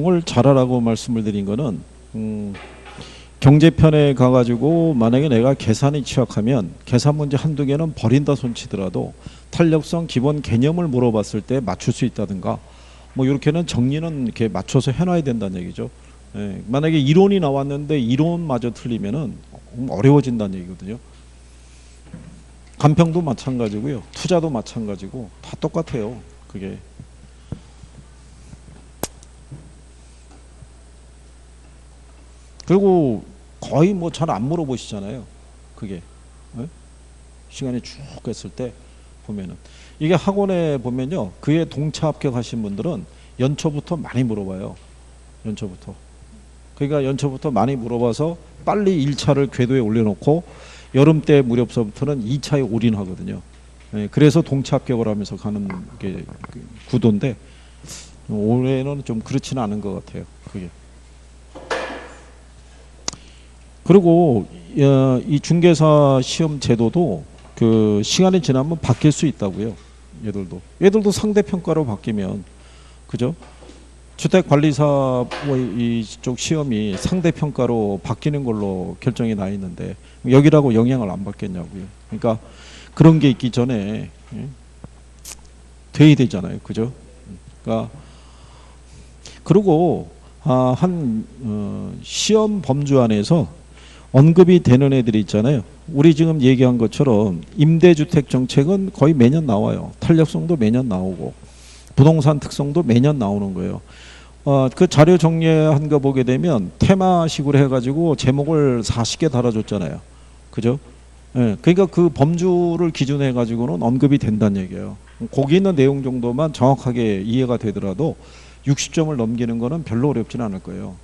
을 잘하라고 말씀을 드린 거는 경제편에 가가지고 만약에 내가 계산이 취약하면 계산 문제 한두 개는 버린다 손치더라도 탄력성 기본 개념을 물어봤을 때 맞출 수 있다든가 뭐 이렇게는 정리는 이렇게 맞춰서 해놔야 된다는 얘기죠. 예, 만약에 이론이 나왔는데 이론마저 틀리면은 어려워진다는 얘기거든요. 간평도 마찬가지고요. 투자도 마찬가지고 다 똑같아요. 그게. 그리고 거의 뭐 잘 안 물어보시잖아요. 그게 시간이 쭉 했을 때 보면은 이게 학원에 보면요, 그에 동차 합격하신 분들은 연초부터 많이 물어봐요. 연초부터. 그러니까 연초부터 많이 물어봐서 빨리 1차를 궤도에 올려놓고 여름 때 무렵서부터는 2차에 올인하거든요. 그래서 동차 합격을 하면서 가는 게 구도인데 올해는 좀 그렇지는 않은 것 같아요. 그게. 그리고 이 중개사 시험 제도도 그 시간이 지나면 바뀔 수 있다고요. 얘들도 상대평가로 바뀌면, 그죠? 주택관리사 이쪽 시험이 상대평가로 바뀌는 걸로 결정이 나 있는데 여기라고 영향을 안 받겠냐고요. 그러니까 그런 게 있기 전에 돼야 되잖아요. 그죠? 그러니까 그리고 시험 범주 안에서 언급이 되는 애들이 있잖아요. 우리 지금 얘기한 것처럼 임대주택 정책은 거의 매년 나와요. 탄력성도 매년 나오고 부동산 특성도 매년 나오는 거예요. 그 자료 정리한 거 보게 되면 테마식으로 해가지고 제목을 40개 달아줬잖아요. 그죠? 예, 그러니까 그 범주를 기준으로 해가지고는 언급이 된다는 얘기예요. 거기 있는 내용 정도만 정확하게 이해가 되더라도 60점을 넘기는 거는 별로 어렵지는 않을 거예요.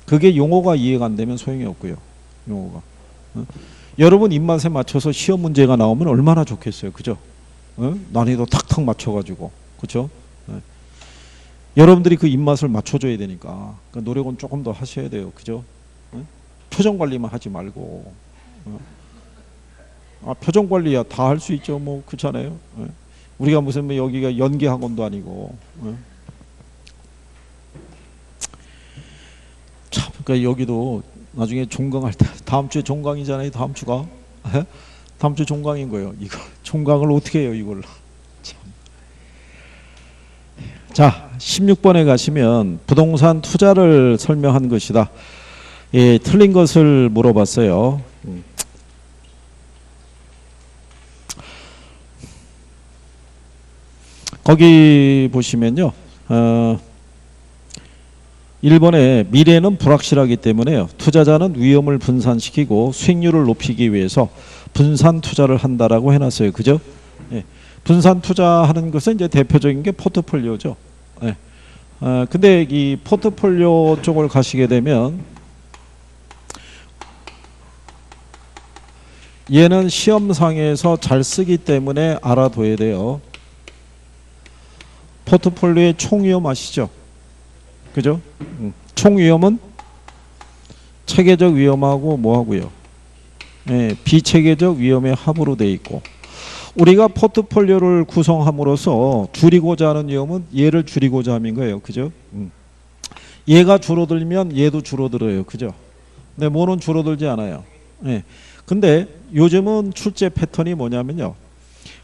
그게 용어가 이해가 안 되면 소용이 없고요. 용어가. 여러분 입맛에 맞춰서 시험 문제가 나오면 얼마나 좋겠어요. 그죠? 난이도 탁탁 맞춰가지고. 그죠? 여러분들이 그 입맛을 맞춰줘야 되니까 그 노력은 조금 더 하셔야 돼요. 그죠? 표정 관리만 하지 말고. 표정 관리야 다 할 수 있죠. 뭐 그렇잖아요. 우리가 무슨 뭐 여기가 연기 학원도 아니고. 참, 그러니까 여기도 나중에 종강할 때 다음 주에 종강이잖아요. 다음 주가 다음 주 종강인 거예요. 이거 종강을 어떻게 해요, 이걸? 참. 자, 16번에 가시면 부동산 투자를 설명한 것이다. 예, 틀린 것을 물어봤어요. 거기 보시면요. 1번에 미래는 불확실하기 때문에요. 투자자는 위험을 분산시키고 수익률을 높이기 위해서 분산 투자를 한다라고 해놨어요. 그죠? 예. 분산 투자하는 것은 이제 대표적인 게 포트폴리오죠. 예. 근데 이 포트폴리오 쪽을 가시게 되면 얘는 시험상에서 잘 쓰기 때문에 알아둬야 돼요. 포트폴리오의 총위험 아시죠? 그죠? 총위험은 체계적 위험하고 뭐하고요? 예, 비체계적 위험의 합으로 돼 있고, 우리가 포트폴리오를 구성함으로써 줄이고자 하는 위험은 얘를 줄이고자 함인 거예요. 그죠? 얘가 줄어들면 얘도 줄어들어요. 그죠? 근데 뭐는 줄어들지 않아요. 예. 근데 요즘은 출제 패턴이 뭐냐면요,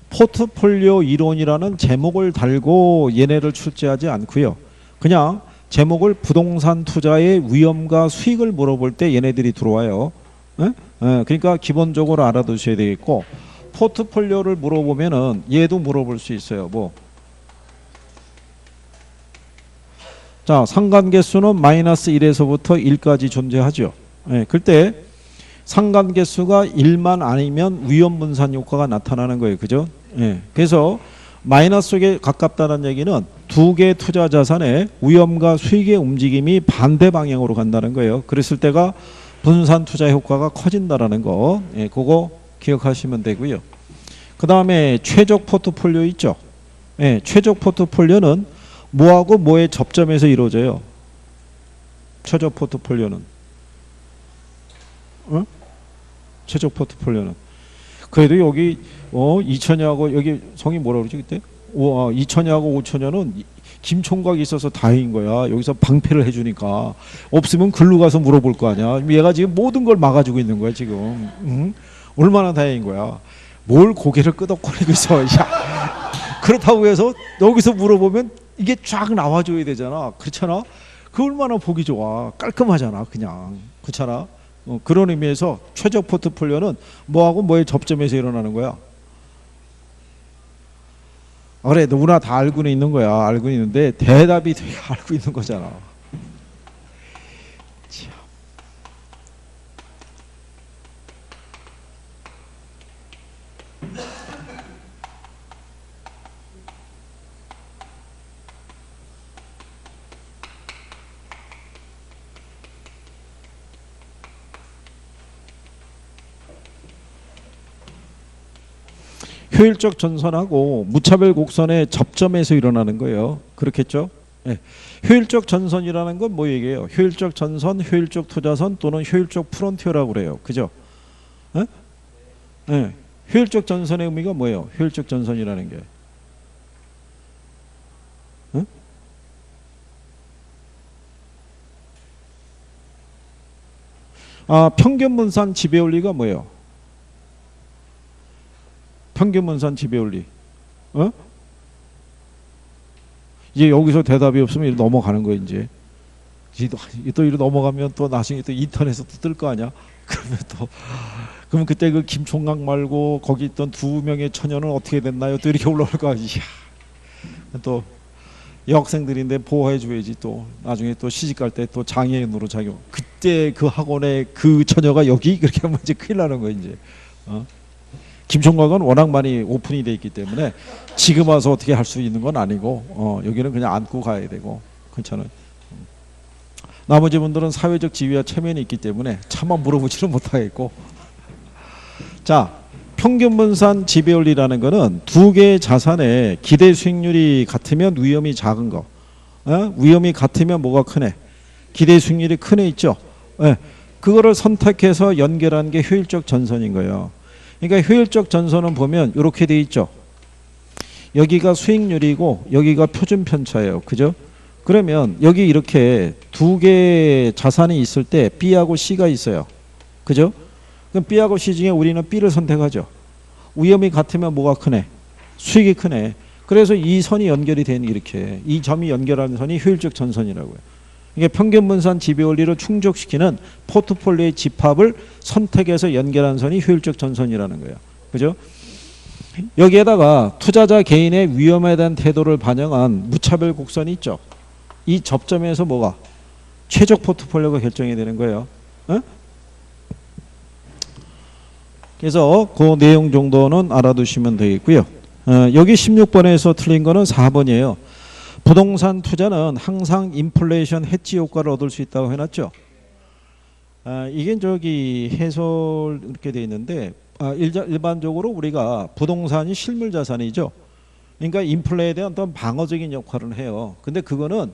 포트폴리오 이론이라는 제목을 달고 얘네를 출제하지 않고요, 그냥 제목을 부동산 투자의 위험과 수익을 물어볼 때 얘네들이 들어와요. 그러니까 기본적으로 알아두셔야 되겠고, 포트폴리오를 물어보면은 얘도 물어볼 수 있어요. 뭐, 자, 상관계수는 마이너스 1에서부터 1까지 존재하죠. 그때 상관계수가 1만 아니면 위험분산 효과가 나타나는 거예요. 그죠? 그래서 마이너스에 가깝다는 얘기는 두 개의 투자 자산의 위험과 수익의 움직임이 반대 방향으로 간다는 거예요. 그랬을 때가 분산 투자 효과가 커진다라는 거, 그거 기억하시면 되고요. 그 다음에 최적 포트폴리오 있죠. 최적 포트폴리오는 뭐하고 뭐의 접점에서 이루어져요. 최적 포트폴리오는 최적 포트폴리오는 그래도 여기 2천여하고 여기 성이 뭐라 그러지 그때? 2천여하고 5천여는 김 총각이 있어서 다행인 거야. 여기서 방패를 해주니까. 없으면 글로 가서 물어볼 거 아니야. 얘가 지금 모든 걸 막아주고 있는 거야 지금. 응? 얼마나 다행인 거야. 뭘 고개를 끄덕거리고 있어. 야. 그렇다고 해서 여기서 물어보면 이게 쫙 나와줘야 되잖아. 그렇잖아. 그 얼마나 보기 좋아. 깔끔하잖아 그냥. 그렇잖아. 그런 의미에서 최적 포트폴리오는 뭐하고 뭐의 접점에서 일어나는 거야. 그래 누구나 다 알고는 있는 거야. 알고 있는데 대답이 되게 알고 있는 거잖아. 참. 효율적 전선하고 무차별 곡선의 접점에서 일어나는 거예요. 그렇겠죠? 네. 효율적 전선이라는 건 뭐 얘기예요? 효율적 전선, 효율적 투자선 또는 효율적 프론티어라고 그래요. 그죠? 네? 네. 효율적 전선의 의미가 뭐예요? 효율적 전선이라는 게. 네? 평균분산 지배원리가 뭐예요? 평균분산 지배원리. 이제 여기서 대답이 없으면 넘어가는 거예요. 이제 또 이로 넘어가면 또 나중에 또 인터넷에서 또 뜰 거 아니야. 그러면 그때 그 김총각 말고 거기 있던 2명의 처녀는 어떻게 됐나요? 또 이렇게 올라올 거 아니야. 또 여학생들인데 보호해 줘야지. 또 나중에 또 시집갈 때 또 장애인으로 작용. 그때 그 학원에 그 처녀가 여기 그렇게 하면 이제 큰일 나는 거예요. 이제. 김총각은 워낙 많이 오픈이 돼 있기 때문에 지금 와서 어떻게 할 수 있는 건 아니고 여기는 그냥 안고 가야 되고 괜찮아요. 나머지 분들은 사회적 지위와 체면이 있기 때문에 차마 물어보지는 못하겠고. 자, 평균분산 지배원리라는 거는 두 개의 자산의 기대 수익률이 같으면 위험이 작은 거. 위험이 같으면 뭐가 크네? 기대 수익률이 큰 애 있죠. 그거를 선택해서 연결하는 게 효율적 전선인 거예요. 그러니까 효율적 전선은 보면 이렇게 돼 있죠. 여기가 수익률이고 여기가 표준 편차예요. 그죠? 그러면 여기 이렇게 두 개의 자산이 있을 때 B하고 C가 있어요. 그죠? 그럼 B하고 C 중에 우리는 B를 선택하죠. 위험이 같으면 뭐가 크네? 수익이 크네. 그래서 이 선이 연결이 되는 이렇게 이 점이 연결하는 선이 효율적 전선이라고요. 이게 평균분산 지배원리를 충족시키는 포트폴리오의 집합을 선택해서 연결한 선이 효율적 전선이라는 거예요. 그죠? 여기에다가 투자자 개인의 위험에 대한 태도를 반영한 무차별 곡선이 있죠. 이 접점에서 뭐가? 최적 포트폴리오가 결정이 되는 거예요. 그래서 그 내용 정도는 알아두시면 되겠고요. 여기 16번에서 틀린 거는 4번이에요. 부동산 투자는 항상 인플레이션 해지 효과를 얻을 수 있다고 해놨죠. 이게 저기 해설 이렇게 돼 있는데 일반적으로 우리가 부동산이 실물 자산이죠. 그러니까 인플레에 대한 어떤 방어적인 역할을 해요. 근데 그거는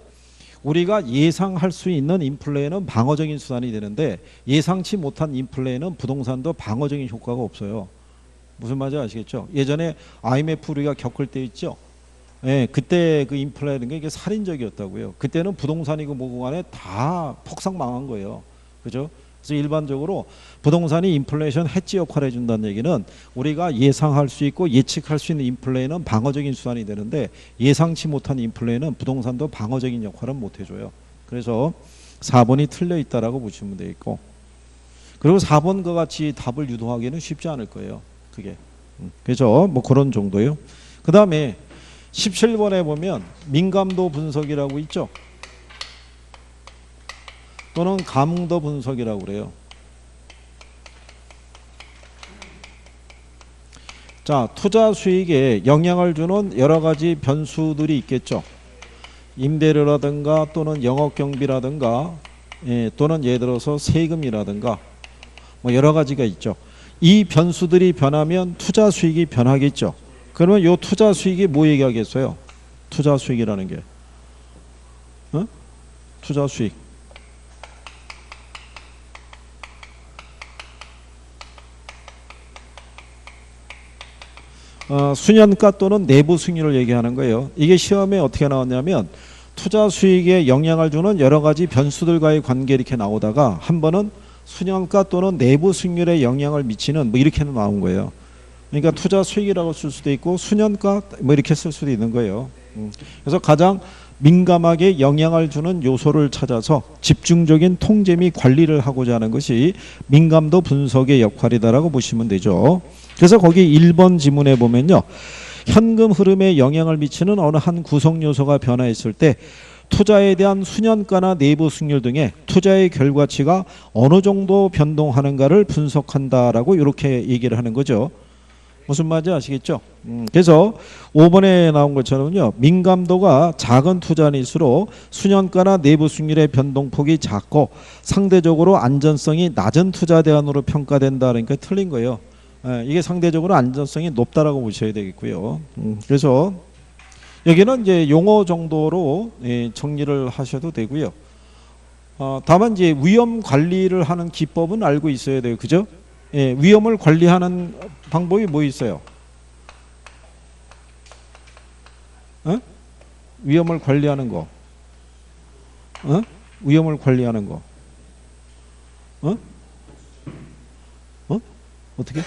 우리가 예상할 수 있는 인플레는 방어적인 수단이 되는데 예상치 못한 인플레는 부동산도 방어적인 효과가 없어요. 무슨 말인지 아시겠죠? 예전에 IMF 우리가 겪을 때 있죠. 예, 그때 그 인플레라는 게 이게 살인적이었다고요. 그때는 부동산이고 뭐고 간에 다 폭삭 망한 거예요. 그죠? 그래서 일반적으로 부동산이 인플레이션 해지 역할을 해준다는 얘기는 우리가 예상할 수 있고 예측할 수 있는 인플레는 방어적인 수단이 되는데 예상치 못한 인플레는 부동산도 방어적인 역할은 못 해줘요. 그래서 4번이 틀려 있다라고 보시면 되겠고, 그리고 4번과 같이 답을 유도하기는 쉽지 않을 거예요. 그게. 그래서 뭐 그런 정도예요. 그 다음에 17번에 보면 민감도 분석이라고 있죠. 또는 감도 분석이라고 그래요. 자, 투자 수익에 영향을 주는 여러 가지 변수들이 있겠죠. 임대료라든가 또는 영업 경비라든가 또는 예를 들어서 세금이라든가 뭐 여러 가지가 있죠. 이 변수들이 변하면 투자 수익이 변하겠죠. 그러면 이 투자 수익이 뭐 얘기하겠어요? 투자 수익이라는 게 투자 수익. 수년가 또는 내부 수익률을 얘기하는 거예요. 이게 시험에 어떻게 나왔냐면 투자 수익에 영향을 주는 여러 가지 변수들과의 관계 이렇게 나오다가 한 번은 수년가 또는 내부 수익률에 영향을 미치는 뭐 이렇게 나온 거예요. 그러니까 투자 수익이라고 쓸 수도 있고 수년가 뭐 이렇게 쓸 수도 있는 거예요. 그래서 가장 민감하게 영향을 주는 요소를 찾아서 집중적인 통제 및 관리를 하고자 하는 것이 민감도 분석의 역할이다라고 보시면 되죠. 그래서 거기 1번 지문에 보면요. 현금 흐름에 영향을 미치는 어느 한 구성 요소가 변화했을 때 투자에 대한 수년가나 내부 수익률 등의 투자의 결과치가 어느 정도 변동하는가를 분석한다라고 이렇게 얘기를 하는 거죠. 무슨 말인지 아시겠죠? 그래서 5번에 나온 것처럼요. 민감도가 작은 투자일수록 수년가나 내부 수익률의 변동폭이 작고 상대적으로 안전성이 낮은 투자 대안으로 평가된다. 그러니까 틀린 거예요. 이게 상대적으로 안전성이 높다라고 보셔야 되겠고요. 그래서 여기는 이제 용어 정도로 정리를 하셔도 되고요. 다만 이제 위험 관리를 하는 기법은 알고 있어야 돼요. 그죠? 위험을 관리하는 방법이 뭐 있어요? 위험을 관리하는 거. 위험을 관리하는 거. 어떻게?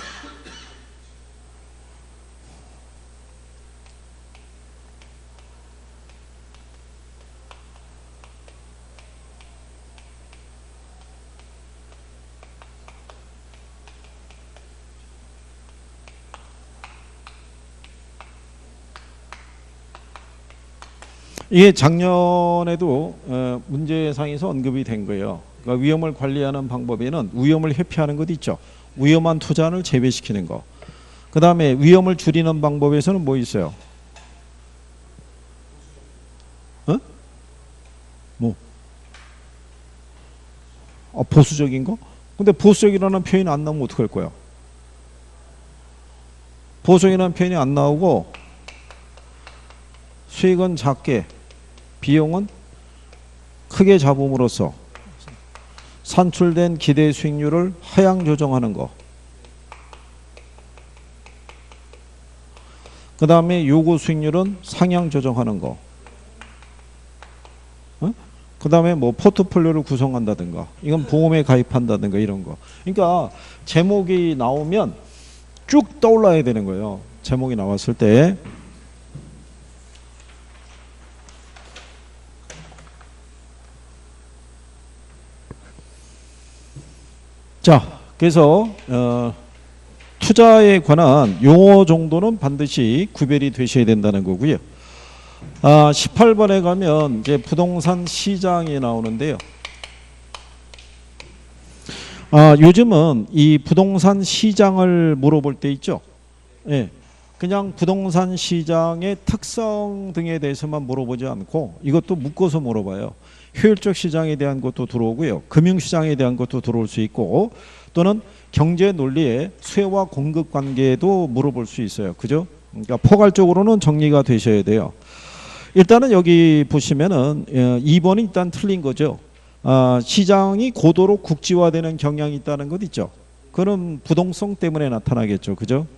이게 작년에도 문제상에서 언급이 된 거예요. 그러니까 위험을 관리하는 방법에는 위험을 회피하는 것 있죠. 위험한 투자를 제외시키는 거. 그 다음에 위험을 줄이는 방법에서는 뭐 있어요? 뭐? 보수적인 거? 근데 보수적이라는 표현이 안 나오면 어떡할 거야? 보수적이라는 표현이 안 나오고 수익은 작게 비용은 크게 잡음으로써 산출된 기대 수익률을 하향 조정하는 거. 그 다음에 요구 수익률은 상향 조정하는 거. 그 다음에 뭐 포트폴리오를 구성한다든가 이건 보험에 가입한다든가 이런 거. 그러니까 제목이 나오면 쭉 떠올라야 되는 거예요. 제목이 나왔을 때. 자, 그래서 투자에 관한 용어 정도는 반드시 구별이 되셔야 된다는 거고요. 18번에 가면 이제 부동산 시장이 나오는데요. 요즘은 이 부동산 시장을 물어볼 때 있죠. 예, 그냥 부동산 시장의 특성 등에 대해서만 물어보지 않고 이것도 묶어서 물어봐요. 효율적 시장에 대한 것도 들어오고요. 금융시장에 대한 것도 들어올 수 있고 또는 경제 논리의 수요와 공급 관계도 물어볼 수 있어요. 그죠? 그러니까 포괄적으로는 정리가 되셔야 돼요. 일단은 여기 보시면은 2번이 일단 틀린 거죠. 시장이 고도로 국지화되는 경향이 있다는 것 있죠. 그럼 부동성 때문에 나타나겠죠. 그죠?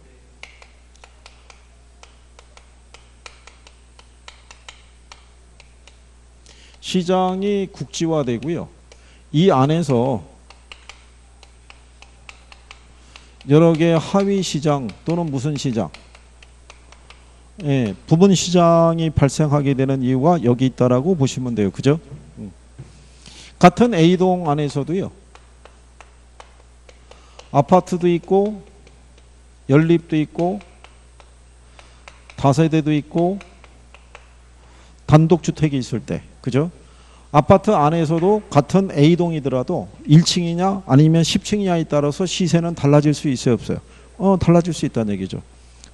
시장이 국지화되고요. 이 안에서 여러 개의 하위 시장 또는 무슨 시장, 부분 시장이 발생하게 되는 이유가 여기 있다라고 보시면 돼요. 그죠? 같은 A동 안에서도요. 아파트도 있고 연립도 있고 다세대도 있고 단독주택이 있을 때, 그죠? 아파트 안에서도 같은 A동이더라도 1층이냐 아니면 10층이냐에 따라서 시세는 달라질 수 있어요, 없어요? 달라질 수 있다는 얘기죠.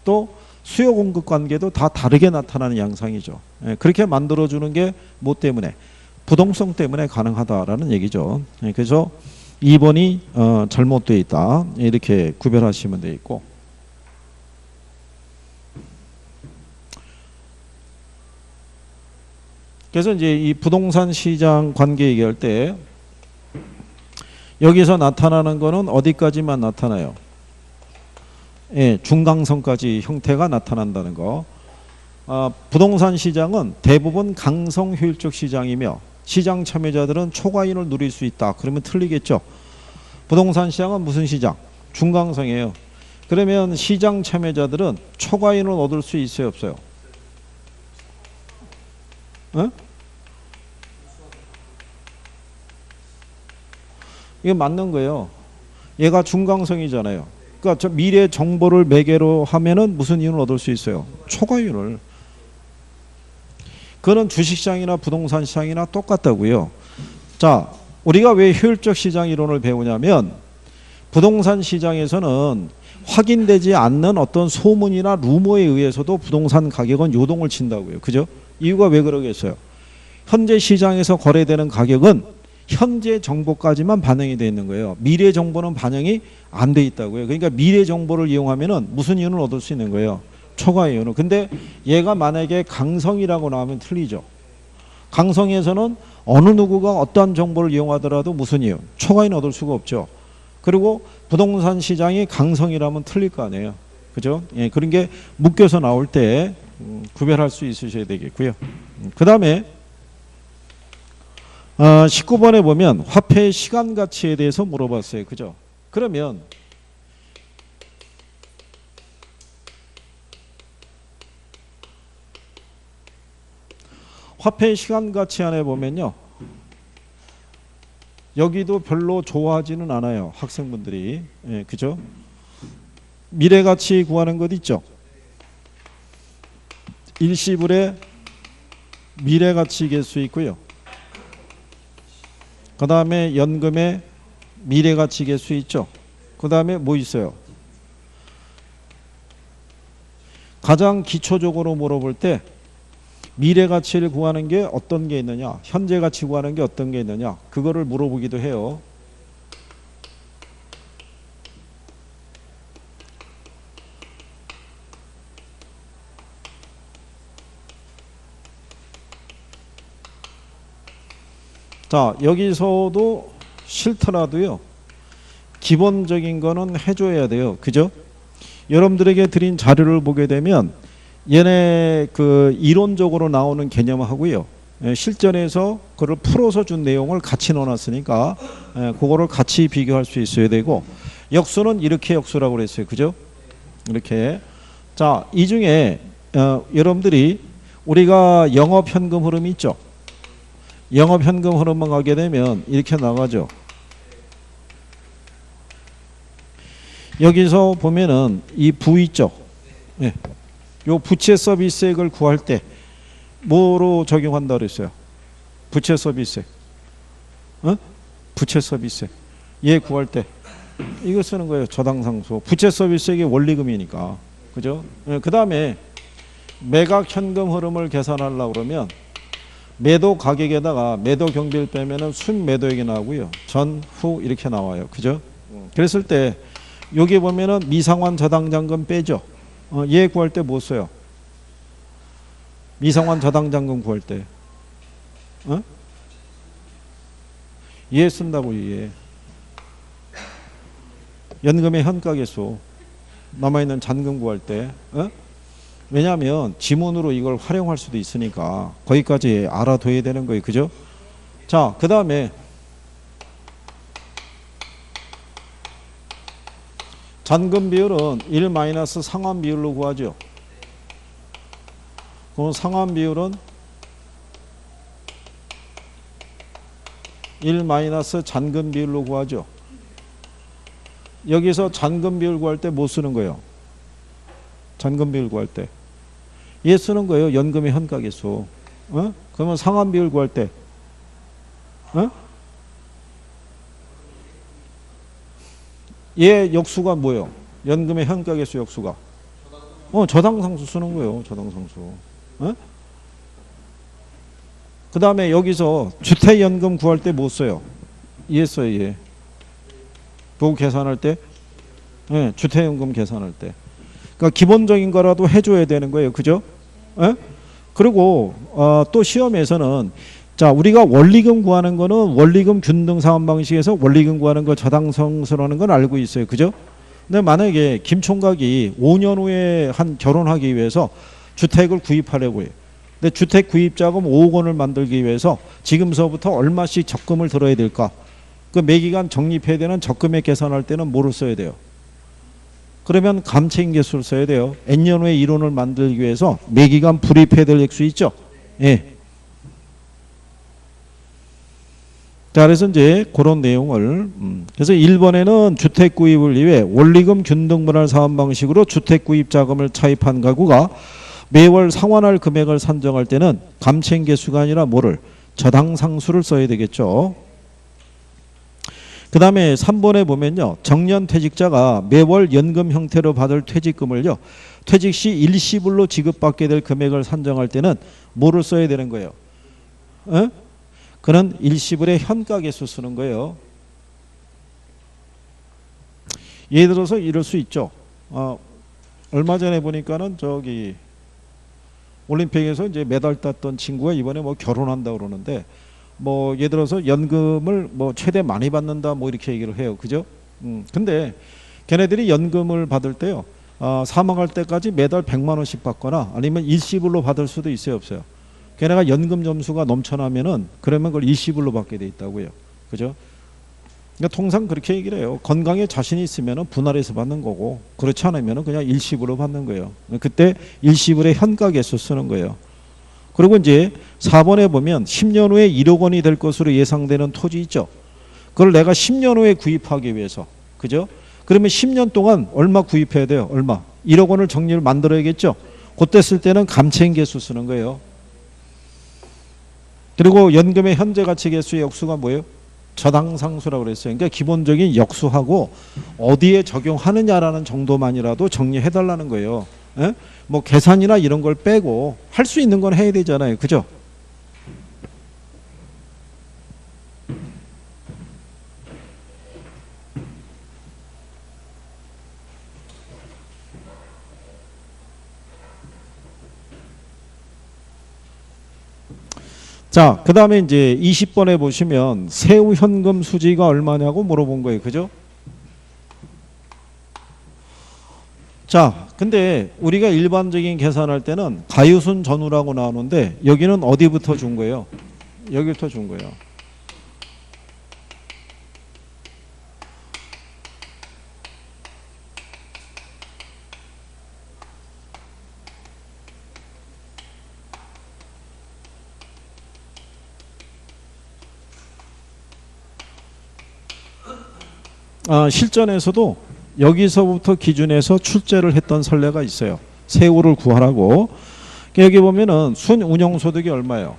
또 수요 공급 관계도 다 다르게 나타나는 양상이죠. 그렇게 만들어주는 게 뭐 때문에? 부동성 때문에 가능하다라는 얘기죠. 그래서 2번이 잘못되어 있다. 이렇게 구별하시면 되어 있고. 그래서 이제 이 부동산 시장 관계 얘기할 때 여기서 나타나는 거는 어디까지만 나타나요? 예, 중강성까지 형태가 나타난다는 거. 부동산 시장은 대부분 강성 효율적 시장이며 시장 참여자들은 초과이익을 누릴 수 있다. 그러면 틀리겠죠. 부동산 시장은 무슨 시장? 중강성이에요. 그러면 시장 참여자들은 초과이익을 얻을 수 있어요, 없어요? 어? 이게 맞는 거예요. 얘가 중강성이잖아요. 그러니까 저 미래 정보를 매개로 하면은 무슨 이윤을 얻을 수 있어요? 초과이익을. 그거는 주식시장이나 부동산 시장이나 똑같다고요. 자, 우리가 왜 효율적 시장 이론을 배우냐면 부동산 시장에서는 확인되지 않는 어떤 소문이나 루머에 의해서도 부동산 가격은 요동을 친다고요. 그죠? 이유가 왜 그러겠어요? 현재 시장에서 거래되는 가격은 현재 정보까지만 반영이 되어 있는 거예요. 미래 정보는 반영이 안 돼 있다고요. 그러니까 미래 정보를 이용하면은 무슨 이윤을 얻을 수 있는 거예요? 초과 이윤을. 근데 얘가 만약에 강성이라고 나오면 틀리죠. 강성에서는 어느 누구가 어떠한 정보를 이용하더라도 무슨 이윤? 초과 이윤 얻을 수가 없죠. 그리고 부동산 시장이 강성이라면 틀릴 거 아니에요. 그죠? 예, 그런 게 묶여서 나올 때 구별할 수 있으셔야 되겠고요. 그 다음에 19번에 보면 화폐의 시간 가치에 대해서 물어봤어요. 그죠? 그러면 화폐의 시간 가치 안에 보면요. 여기도 별로 좋아하지는 않아요. 학생분들이. 예, 그죠? 미래 가치 구하는 것 있죠? 일시불의 미래 가치 개수 있고요. 그 다음에 연금의 미래 가치 개수 있죠? 그 다음에 뭐 있어요? 가장 기초적으로 물어볼 때 미래 가치를 구하는 게 어떤 게 있느냐, 현재 가치 구하는 게 어떤 게 있느냐, 그거를 물어보기도 해요. 자, 여기서도 싫더라도요, 기본적인 거는 해줘야 돼요. 그죠? 여러분들에게 드린 자료를 보게 되면 얘네 그 이론적으로 나오는 개념하고요, 실전에서 그걸 풀어서 준 내용을 같이 넣어놨으니까 그거를 같이 비교할 수 있어야 되고, 역수는 이렇게 역수라고 그랬어요. 그죠? 이렇게. 자, 이 중에 여러분들이 우리가 영업현금 흐름이 있죠. 영업현금 흐름만 가게 되면 이렇게 나가죠. 여기서 보면은 이 부 있죠. 네. 요 부채 서비스액을 구할 때 뭐로 적용한다 그랬어요? 부채 서비스액. 부채 서비스액. 얘 구할 때 이거 쓰는 거예요. 저당상수. 부채 서비스액이 원리금이니까. 그죠? 네. 그 다음에 매각 현금 흐름을 계산하려고 그러면 매도 가격에다가 매도 경비를 빼면은 순 매도액이 나오고요. 전, 후 이렇게 나와요. 그죠? 그랬을 때 여기 보면은 미상환 저당장금 빼죠. 얘 구할 때 뭐 써요? 미상환 저당장금 구할 때. 얘 쓴다고 얘. 연금의 현가계수. 남아있는 잔금 구할 때. 왜냐하면 지문으로 이걸 활용할 수도 있으니까 거기까지 알아둬야 되는 거예요. 그죠? 자, 그 다음에 잔금 비율은 1 마이너스 상환 비율로 구하죠. 그럼 상환 비율은 1 마이너스 잔금 비율로 구하죠. 여기서 잔금 비율 구할 때 뭐 쓰는 거예요? 잔금 비율 구할 때 얘 쓰는 거예요. 연금의 현가계수. 그러면 상환 비율 구할 때 얘 역수가 뭐예요? 연금의 현가계수 역수가 저당상수 쓰는 거예요. 저당상수. 그 다음에 여기서 주택연금 구할 때 뭐 써요? 얘 써요. 얘. 그거 계산할 때 주택연금 계산할 때. 그러니까 기본적인 거라도 해줘야 되는 거예요. 그죠? 그리고 또 시험에서는 자, 우리가 원리금 구하는 거는 원리금 균등 상환 방식에서 원리금 구하는 거 저당상수라는 건 알고 있어요. 그죠? 근데 만약에 김 총각이 5년 후에 한 결혼하기 위해서 주택을 구입하려고 해요. 근데 주택 구입자금 5억 원을 만들기 위해서 지금서부터 얼마씩 적금을 들어야 될까? 그 매기간 적립해야 되는 적금액 계산할 때는 뭐를 써야 돼요? 그러면 감채인계수를 써야 돼요. N년 후에 이론을 만들기 위해서 매기간 불입해야 될 액수 있죠? 예. 자, 그래서 이제 그런 내용을 그래서 1번에는 주택 구입을 위해 원리금 균등분할 사업 방식으로 주택 구입 자금을 차입한 가구가 매월 상환할 금액을 산정할 때는 감채인계수가 아니라 뭐를? 저당상수를 써야 되겠죠. 그 다음에 3번에 보면요. 정년퇴직자가 매월 연금 형태로 받을 퇴직금을요. 퇴직 시 일시불로 지급받게 될 금액을 산정할 때는 뭐를 써야 되는 거예요? 그는 일시불의 현가계수 쓰는 거예요. 예를 들어서 이럴 수 있죠. 얼마 전에 보니까는 저기 올림픽에서 이제 메달 땄던 친구가 이번에 뭐 결혼한다 그러는데 뭐 예를 들어서 연금을 뭐 최대 많이 받는다 뭐 이렇게 얘기를 해요. 그죠? 근데 걔네들이 연금을 받을 때요. 사망할 때까지 매달 100만 원씩 받거나 아니면 일시불로 받을 수도 있어요, 없어요? 걔네가 연금 점수가 넘쳐나면은 그러면 그걸 일시불로 받게 돼 있다고요. 그죠? 그러니까 통상 그렇게 얘기를 해요. 건강에 자신이 있으면은 분할해서 받는 거고 그렇지 않으면은 그냥 일시불로 받는 거예요. 그때 일시불의 현가계수 쓰는 거예요. 그리고 이제 4번에 보면 10년 후에 1억 원이 될 것으로 예상되는 토지 있죠. 그걸 내가 10년 후에 구입하기 위해서. 그죠? 그러면 10년 동안 얼마 구입해야 돼요? 얼마? 1억 원을 정리를 만들어야겠죠. 그때 쓸 때는 감채인계수 쓰는 거예요. 그리고 연금의 현재 가치 계수의 역수가 뭐예요? 저당상수라고 그랬어요. 그러니까 기본적인 역수하고 어디에 적용하느냐라는 정도만이라도 정리해달라는 거예요. 에? 뭐 계산이나 이런 걸 빼고 할 수 있는 건 해야 되잖아요. 그죠? 자, 그 다음에 이제 20번에 보시면 세후 현금 수지가 얼마냐고 물어본 거예요. 그죠? 자, 근데 우리가 일반적인 계산할 때는 가유순 전후라고 나오는데 여기는 어디부터 준 거예요? 여기부터 준 거예요. 실전에서도 여기서부터 기준해서 출제를 했던 선례가 있어요. 세후를 구하라고. 여기 보면은 순운용소득이 얼마예요?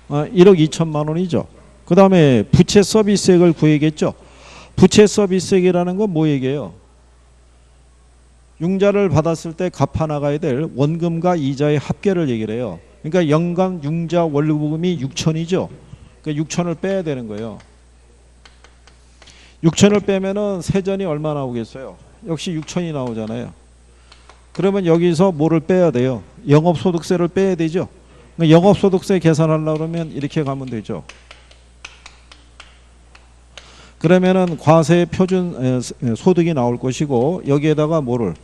1억 2천만 원이죠. 그 다음에 부채 서비스액을 구해야겠죠. 부채 서비스액이라는 건 뭐 얘기예요? 융자를 받았을 때 갚아 나가야 될 원금과 이자의 합계를 얘기를 해요. 그러니까 연간 융자 원리부금이 6천이죠. 그러니까 6천을 빼야 되는 거예요. 6천을 빼면은 세전이 얼마 나오겠어요? 역시 6천이 나오잖아요. 그러면 여기서 뭐를 빼야 돼요? 영업소득세를 빼야 되죠. 그러니까 영업소득세 계산하려고 그러면 이렇게 가면 되죠. 그러면은 과세 표준 소득이 나올 것이고 여기에다가 뭐를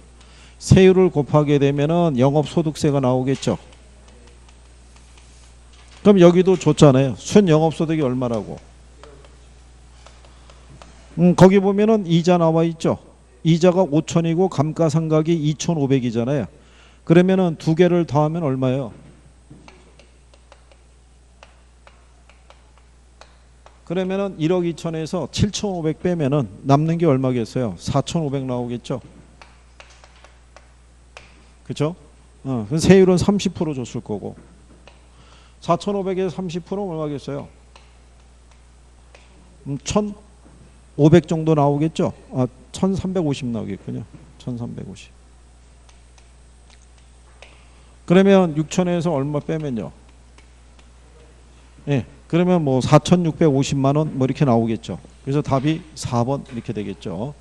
세율을 곱하게 되면은 영업소득세가 나오겠죠. 그럼 여기도 줬잖아요. 순영업소득이 얼마라고? 거기 보면은 이자 나와 있죠. 이자가 5천이고 감가상각이 2,500이잖아요. 그러면은 두 개를 더하면 얼마예요? 그러면은 1억 2천에서 7,500 빼면은 남는 게 얼마겠어요? 4,500 나오겠죠. 그렇죠? 세율은 30% 줬을 거고 4,500에서 30%는 얼마겠어요? 1,500 정도 나오겠죠? 1,350 나오겠군요. 1,350. 그러면 6천에서 얼마 빼면요? 예. 그러면 뭐 4,650만 원 뭐 이렇게 나오겠죠. 그래서 답이 4번 이렇게 되겠죠.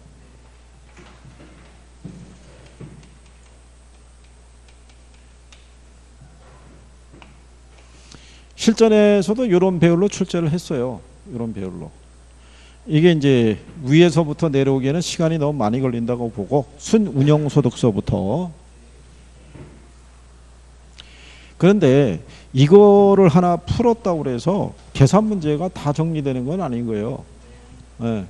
실전에서도 이런 배열로 출제를 했어요. 이런 배열로. 이게 이제 위에서부터 내려오기에는 시간이 너무 많이 걸린다고 보고 순운용소득서부터. 그런데 이거를 하나 풀었다고 그래서 계산 문제가 다 정리되는 건 아닌 거예요. 네.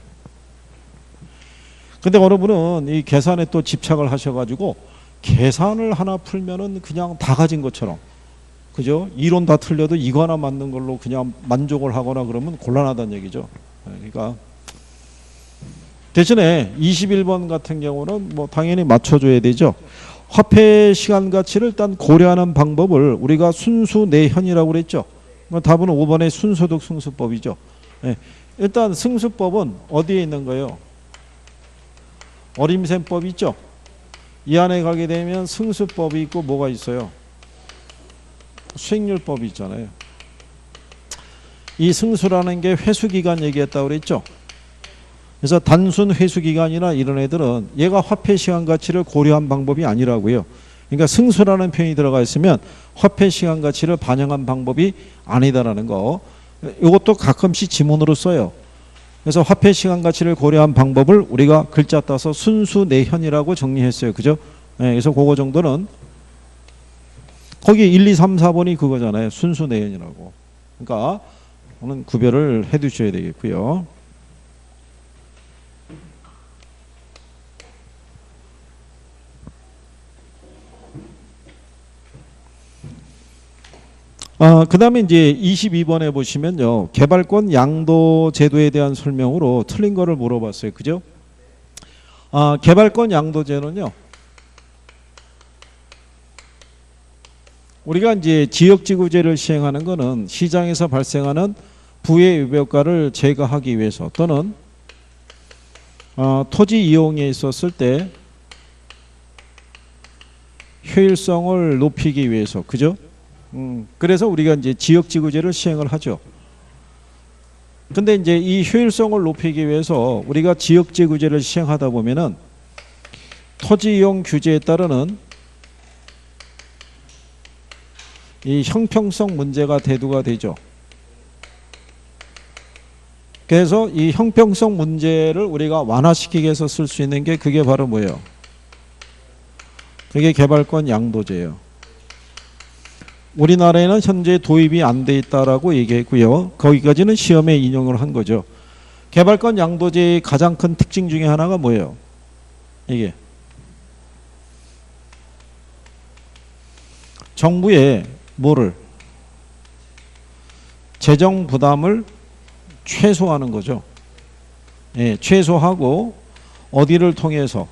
근데 어느 분은 이 계산에 또 집착을 하셔가지고 계산을 하나 풀면은 그냥 다 가진 것처럼, 그죠? 이론 다 틀려도 이거 하나 맞는 걸로 그냥 만족을 하거나 그러면 곤란하다는 얘기죠. 그러니까 대신에 21번 같은 경우는 뭐 당연히 맞춰줘야 되죠. 화폐 시간 가치를 일단 고려하는 방법을 우리가 순수 내현이라고 그랬죠. 답은 5번의 순소득 승수법이죠. 네. 일단 승수법은 어디에 있는 거예요? 어림셈법 있죠. 이 안에 가게 되면 승수법이 있고 뭐가 있어요? 수익률법이 있잖아요. 이 승수라는 게 회수기간 얘기했다고 그랬죠. 그래서 단순 회수기간이나 이런 애들은 얘가 화폐 시간 가치를 고려한 방법이 아니라고요. 그러니까 승수라는 표현이 들어가 있으면 화폐 시간 가치를 반영한 방법이 아니다라는 거. 이것도 가끔씩 지문으로 써요. 그래서 화폐 시간 가치를 고려한 방법을 우리가 글자 따서 순수 내현이라고 정리했어요. 그죠? 네, 그래서 그거 정도는 거기 1, 2, 3, 4번이 그거잖아요. 순수 내현이라고. 그러니까 오늘 구별을 해 두셔야 되겠고요. 그 다음에 이제 22번에 보시면요. 개발권 양도 제도에 대한 설명으로 틀린 거를 물어봤어요. 그죠? 개발권 양도제는요. 우리가 이제 지역지구제를 시행하는 거는 시장에서 발생하는 부의 외벽가를 제거하기 위해서 또는 토지 이용에 있었을 때 효율성을 높이기 위해서. 그죠? 그래서 우리가 이제 지역지구제를 시행을 하죠. 근데 이제 이 효율성을 높이기 위해서 우리가 지역지구제를 시행하다 보면은 토지 이용 규제에 따르는 이 형평성 문제가 대두가 되죠. 그래서 이 형평성 문제를 우리가 완화시키기 위해서 쓸 수 있는 게 그게 바로 뭐예요? 그게 개발권 양도제예요. 우리나라에는 현재 도입이 안 돼 있다라고 얘기했고요. 거기까지는 시험에 인용을 한 거죠. 개발권 양도제의 가장 큰 특징 중에 하나가 뭐예요? 이게 정부의 뭐를 재정 부담을 최소화하는 거죠. 예, 최소하고 어디를 통해서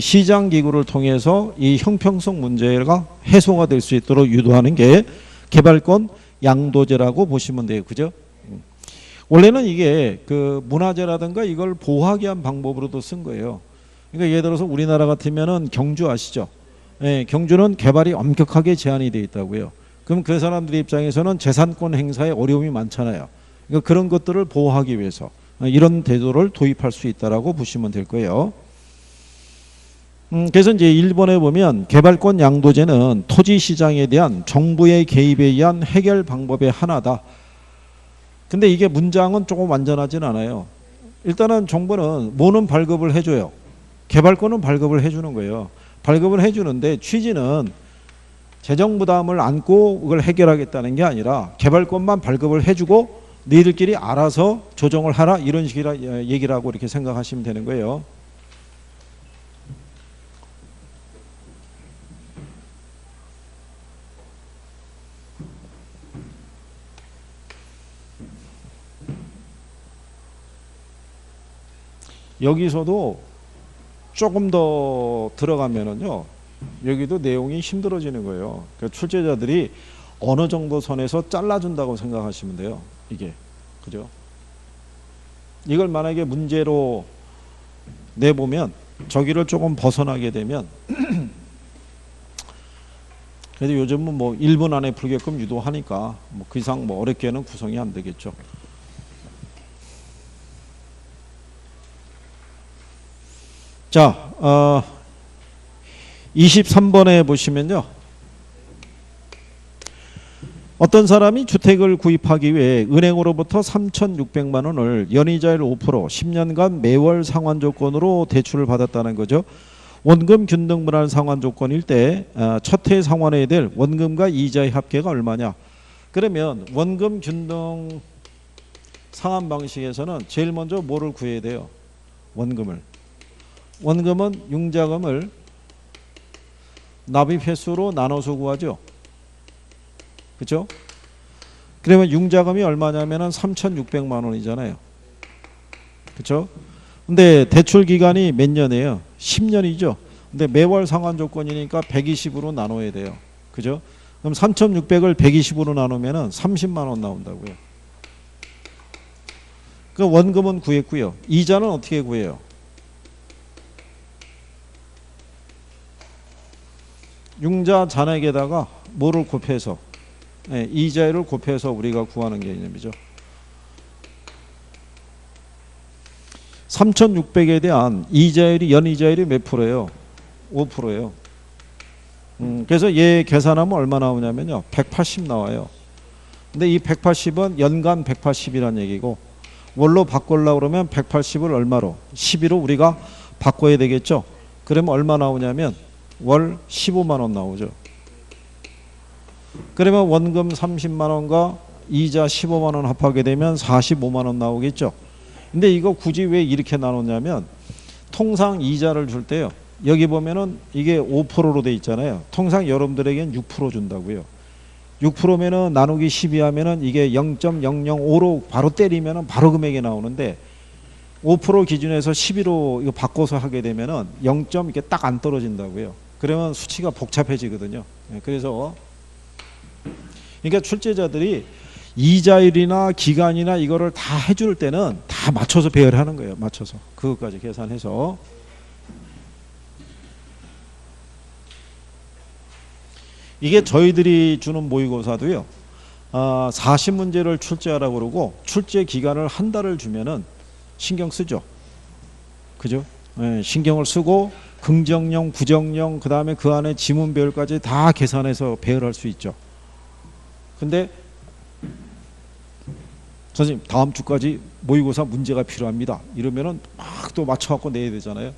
시장 기구를 통해서 이 형평성 문제가 해소가 될 수 있도록 유도하는 게 개발권 양도제라고 보시면 돼요. 그죠? 원래는 이게 그 문화재라든가 이걸 보호하기 위한 방법으로도 쓴 거예요. 그러니까 예를 들어서 우리나라 같으면은 경주 아시죠? 예, 경주는 개발이 엄격하게 제한이 되어 있다고요. 그럼 그 사람들 입장에서는 재산권 행사에 어려움이 많잖아요. 그러니까 그런 것들을 보호하기 위해서 이런 제도를 도입할 수 있다라고 보시면 될 거예요. 그래서 이제 1번에 보면 개발권 양도제는 토지 시장에 대한 정부의 개입에 의한 해결 방법의 하나다. 근데 이게 문장은 조금 완전하진 않아요. 일단은 정부는 뭐는 발급을 해줘요. 개발권은 발급을 해주는 거예요. 발급을 해주는데 취지는 재정 부담을 안고 그걸 해결하겠다는 게 아니라 개발권만 발급을 해주고 너희들끼리 알아서 조정을 하라 이런 식이라 얘기를 하고 이렇게 생각하시면 되는 거예요. 여기서도 조금 더 들어가면은요, 여기도 내용이 힘들어지는 거예요. 그러니까 출제자들이 어느 정도 선에서 잘라준다고 생각하시면 돼요. 이게. 그죠? 이걸 만약에 문제로 내보면 저기를 조금 벗어나게 되면 그래도 요즘은 뭐 1분 안에 풀게끔 유도하니까 뭐 그 이상 뭐 어렵게는 구성이 안 되겠죠. 자, 23번에 보시면요. 어떤 사람이 주택을 구입하기 위해 은행으로부터 3,600만 원을 연이자율 5% 10년간 매월 상환 조건으로 대출을 받았다는 거죠. 원금 균등 분할 상환 조건일 때 첫 해 상환해야 될 원금과 이자의 합계가 얼마냐. 그러면 원금 균등 상환 방식에서는 제일 먼저 뭐를 구해야 돼요? 원금을. 원금은 융자금을 납입 횟수로 나눠서 구하죠. 그렇죠? 그러면 융자금이 얼마냐면은 3,600만 원이잖아요. 그렇죠? 근데 대출 기간이 몇 년이에요? 10년이죠. 근데 매월 상환 조건이니까 120으로 나눠야 돼요. 그죠? 그럼 3,600을 120으로 나누면은 30만 원 나온다고요. 그 원금은 구했고요. 이자는 어떻게 구해요? 융자 잔액에다가 뭐를 곱해서 이자율을 곱해서 우리가 구하는 개념이죠. 3,600에 대한 이자율이 연이자율이 몇 프로예요? 5%예요. 그래서 얘 계산하면 얼마 나오냐면요. 180 나와요. 근데 이 180은 연간 180이란 얘기고 월로 바꾸려고 그러면 180을 얼마로? 12로 우리가 바꿔야 되겠죠. 그러면 얼마 나오냐면 월 15만 원 나오죠. 그러면 원금 30만 원과 이자 15만 원 합하게 되면 45만 원 나오겠죠. 근데 이거 굳이 왜 이렇게 나눴냐면 통상 이자를 줄 때요. 여기 보면은 이게 5%로 돼 있잖아요. 통상 여러분들에겐 6% 준다고요. 6%면은 나누기 12 하면은 이게 0.005로 바로 때리면은 바로 금액이 나오는데 5% 기준에서 12로 이거 바꿔서 하게 되면은 0. 이게 딱 안 떨어진다고요. 그러면 수치가 복잡해지거든요. 그래서 그러니까 출제자들이 이자율이나 기간이나 이거를 다 해줄 때는 다 맞춰서 배열하는 거예요. 맞춰서 그것까지 계산해서. 이게 저희들이 주는 모의고사도요. 40문제를 출제하라고 그러고 출제 기간을 한 달을 주면은 신경 쓰죠. 그죠? 네, 신경을 쓰고 긍정형, 부정형, 그 다음에 그 안에 지문 배열까지 다 계산해서 배열할 수 있죠. 근데 선생님 다음 주까지 모의고사 문제가 필요합니다. 이러면은 막 또 맞춰갖고 내야 되잖아요.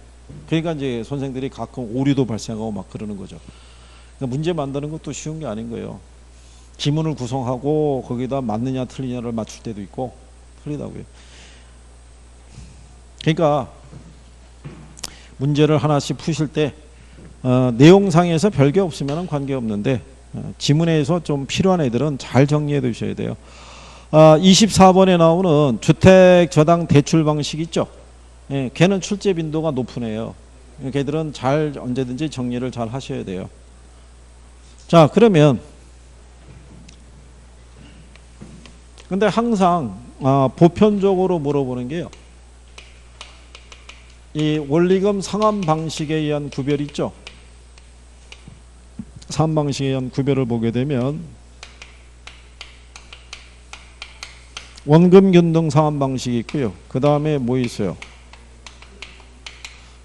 그러니까 이제 선생들이 가끔 오류도 발생하고 막 그러는 거죠. 그러니까 문제 만드는 것도 쉬운 게 아닌 거예요. 지문을 구성하고 거기다 맞느냐 틀리냐를 맞출 때도 있고 틀리다고요. 그러니까 문제를 하나씩 푸실 때 내용상에서 별게 없으면 관계없는데 지문에서 좀 필요한 애들은 잘 정리해 두셔야 돼요. 24번에 나오는 주택저당 대출 방식 있죠. 예, 걔는 출제 빈도가 높은 애예요. 걔들은 잘 언제든지 정리를 잘 하셔야 돼요. 자, 그러면 근데 항상 보편적으로 물어보는 게요. 이 원리금 상환 방식에 의한 구별 있죠. 상환 방식에 의한 구별을 보게 되면 원금 균등 상환 방식이 있고요. 그 다음에 뭐 있어요?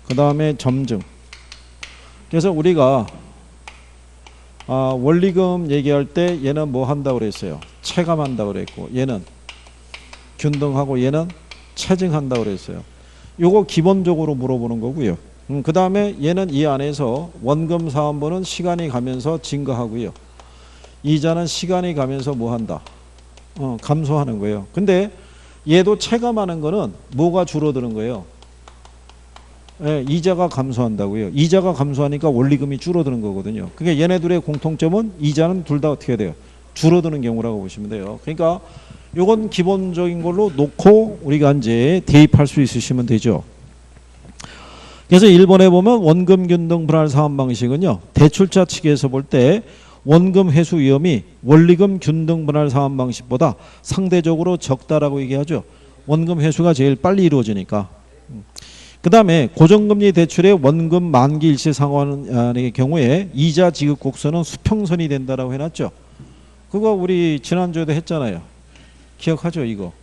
그 다음에 점증. 그래서 우리가 원리금 얘기할 때 얘는 뭐 한다고 그랬어요? 체감한다고 그랬고 얘는 균등하고 얘는 체증한다고 그랬어요. 요거 기본적으로 물어보는 거고요. 그 다음에 얘는 이 안에서 원금 사업번은 시간이 가면서 증가하고요. 이자는 시간이 가면서 뭐 한다? 감소하는 거예요. 근데 얘도 체감하는 거는 뭐가 줄어드는 거예요? 예, 이자가 감소한다고요. 이자가 감소하니까 원리금이 줄어드는 거거든요. 그러니까 얘네들의 공통점은 이자는 둘 다 어떻게 돼요? 줄어드는 경우라고 보시면 돼요. 그러니까 요건 기본적인 걸로 놓고 우리가 이제 대입할 수 있으시면 되죠. 그래서 1번에 보면 원금 균등 분할 상환 방식은요. 대출자 측에서 볼 때 원금 회수 위험이 원리금 균등 분할 상환 방식보다 상대적으로 적다라고 얘기하죠. 원금 회수가 제일 빨리 이루어지니까. 그 다음에 고정금리 대출의 원금 만기 일시 상환의 경우에 이자 지급 곡선은 수평선이 된다라고 해놨죠. 그거 우리 지난주에도 했잖아요. 기억하죠, 이거?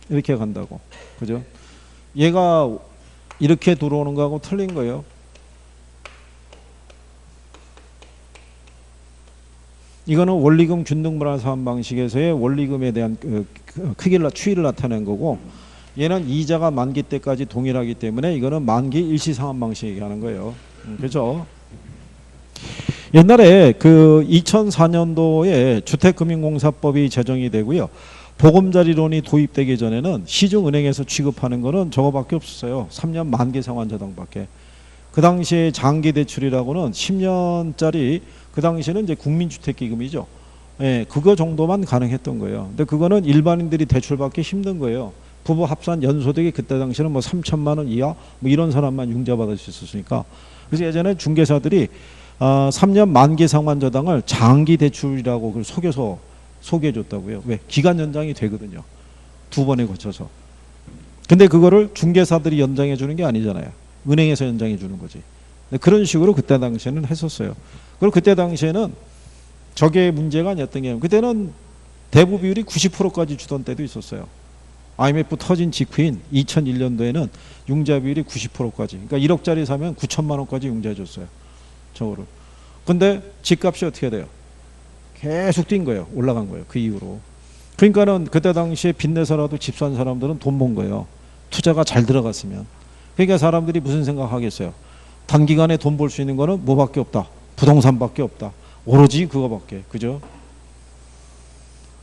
이렇게 간다고. 그죠? 얘가 이렇게 들어오는 거하고 틀린 거예요. 이거는 원리금 균등분할 사업 방식에서의 원리금에 대한 크기를 추이를 나타낸 거고, 얘는 이자가 만기 때까지 동일하기 때문에 이거는 만기 일시 상환 방식 얘기하는 거예요. 그렇죠? 옛날에 그 2004년도에 주택금융공사법이 제정이 되고요. 보금자리론이 도입되기 전에는 시중은행에서 취급하는 거는 저거밖에 없었어요. 3년 만기 상환자당밖에. 그 당시에 장기 대출이라고는 10년짜리, 그 당시에는 이제 국민주택기금이죠. 예, 그거 정도만 가능했던 거예요. 근데 그거는 일반인들이 대출받기 힘든 거예요. 부부 합산 연소득이 그때 당시에는 뭐 3천만 원 이하 뭐 이런 사람만 융자받을 수 있었으니까. 그래서 예전에 중개사들이 3년 만기 상환저당을 장기 대출이라고 그걸 속여서 소개해줬다고요. 왜? 기간 연장이 되거든요. 2번에 거쳐서. 근데 그거를 중개사들이 연장해 주는 게 아니잖아요. 은행에서 연장해 주는 거지. 그런 식으로 그때 당시에는 했었어요. 그리고 그때 당시에는 저게 문제가 아니었던 게, 그때는 대부 비율이 90%까지 주던 때도 있었어요. IMF 터진 직후인 2001년도에는 융자 비율이 90%까지. 그러니까 1억짜리 사면 9천만 원까지 융자해 줬어요. 저거를. 근데 집값이 어떻게 돼요? 계속 뛴 거예요. 올라간 거예요. 그 이후로. 그러니까는 그때 당시에 빚내서라도 집 산 사람들은 돈 번 거예요. 투자가 잘 들어갔으면. 그러니까 사람들이 무슨 생각하겠어요? 단기간에 돈 벌 수 있는 거는 뭐밖에 없다. 부동산밖에 없다. 오로지 그거밖에. 그죠?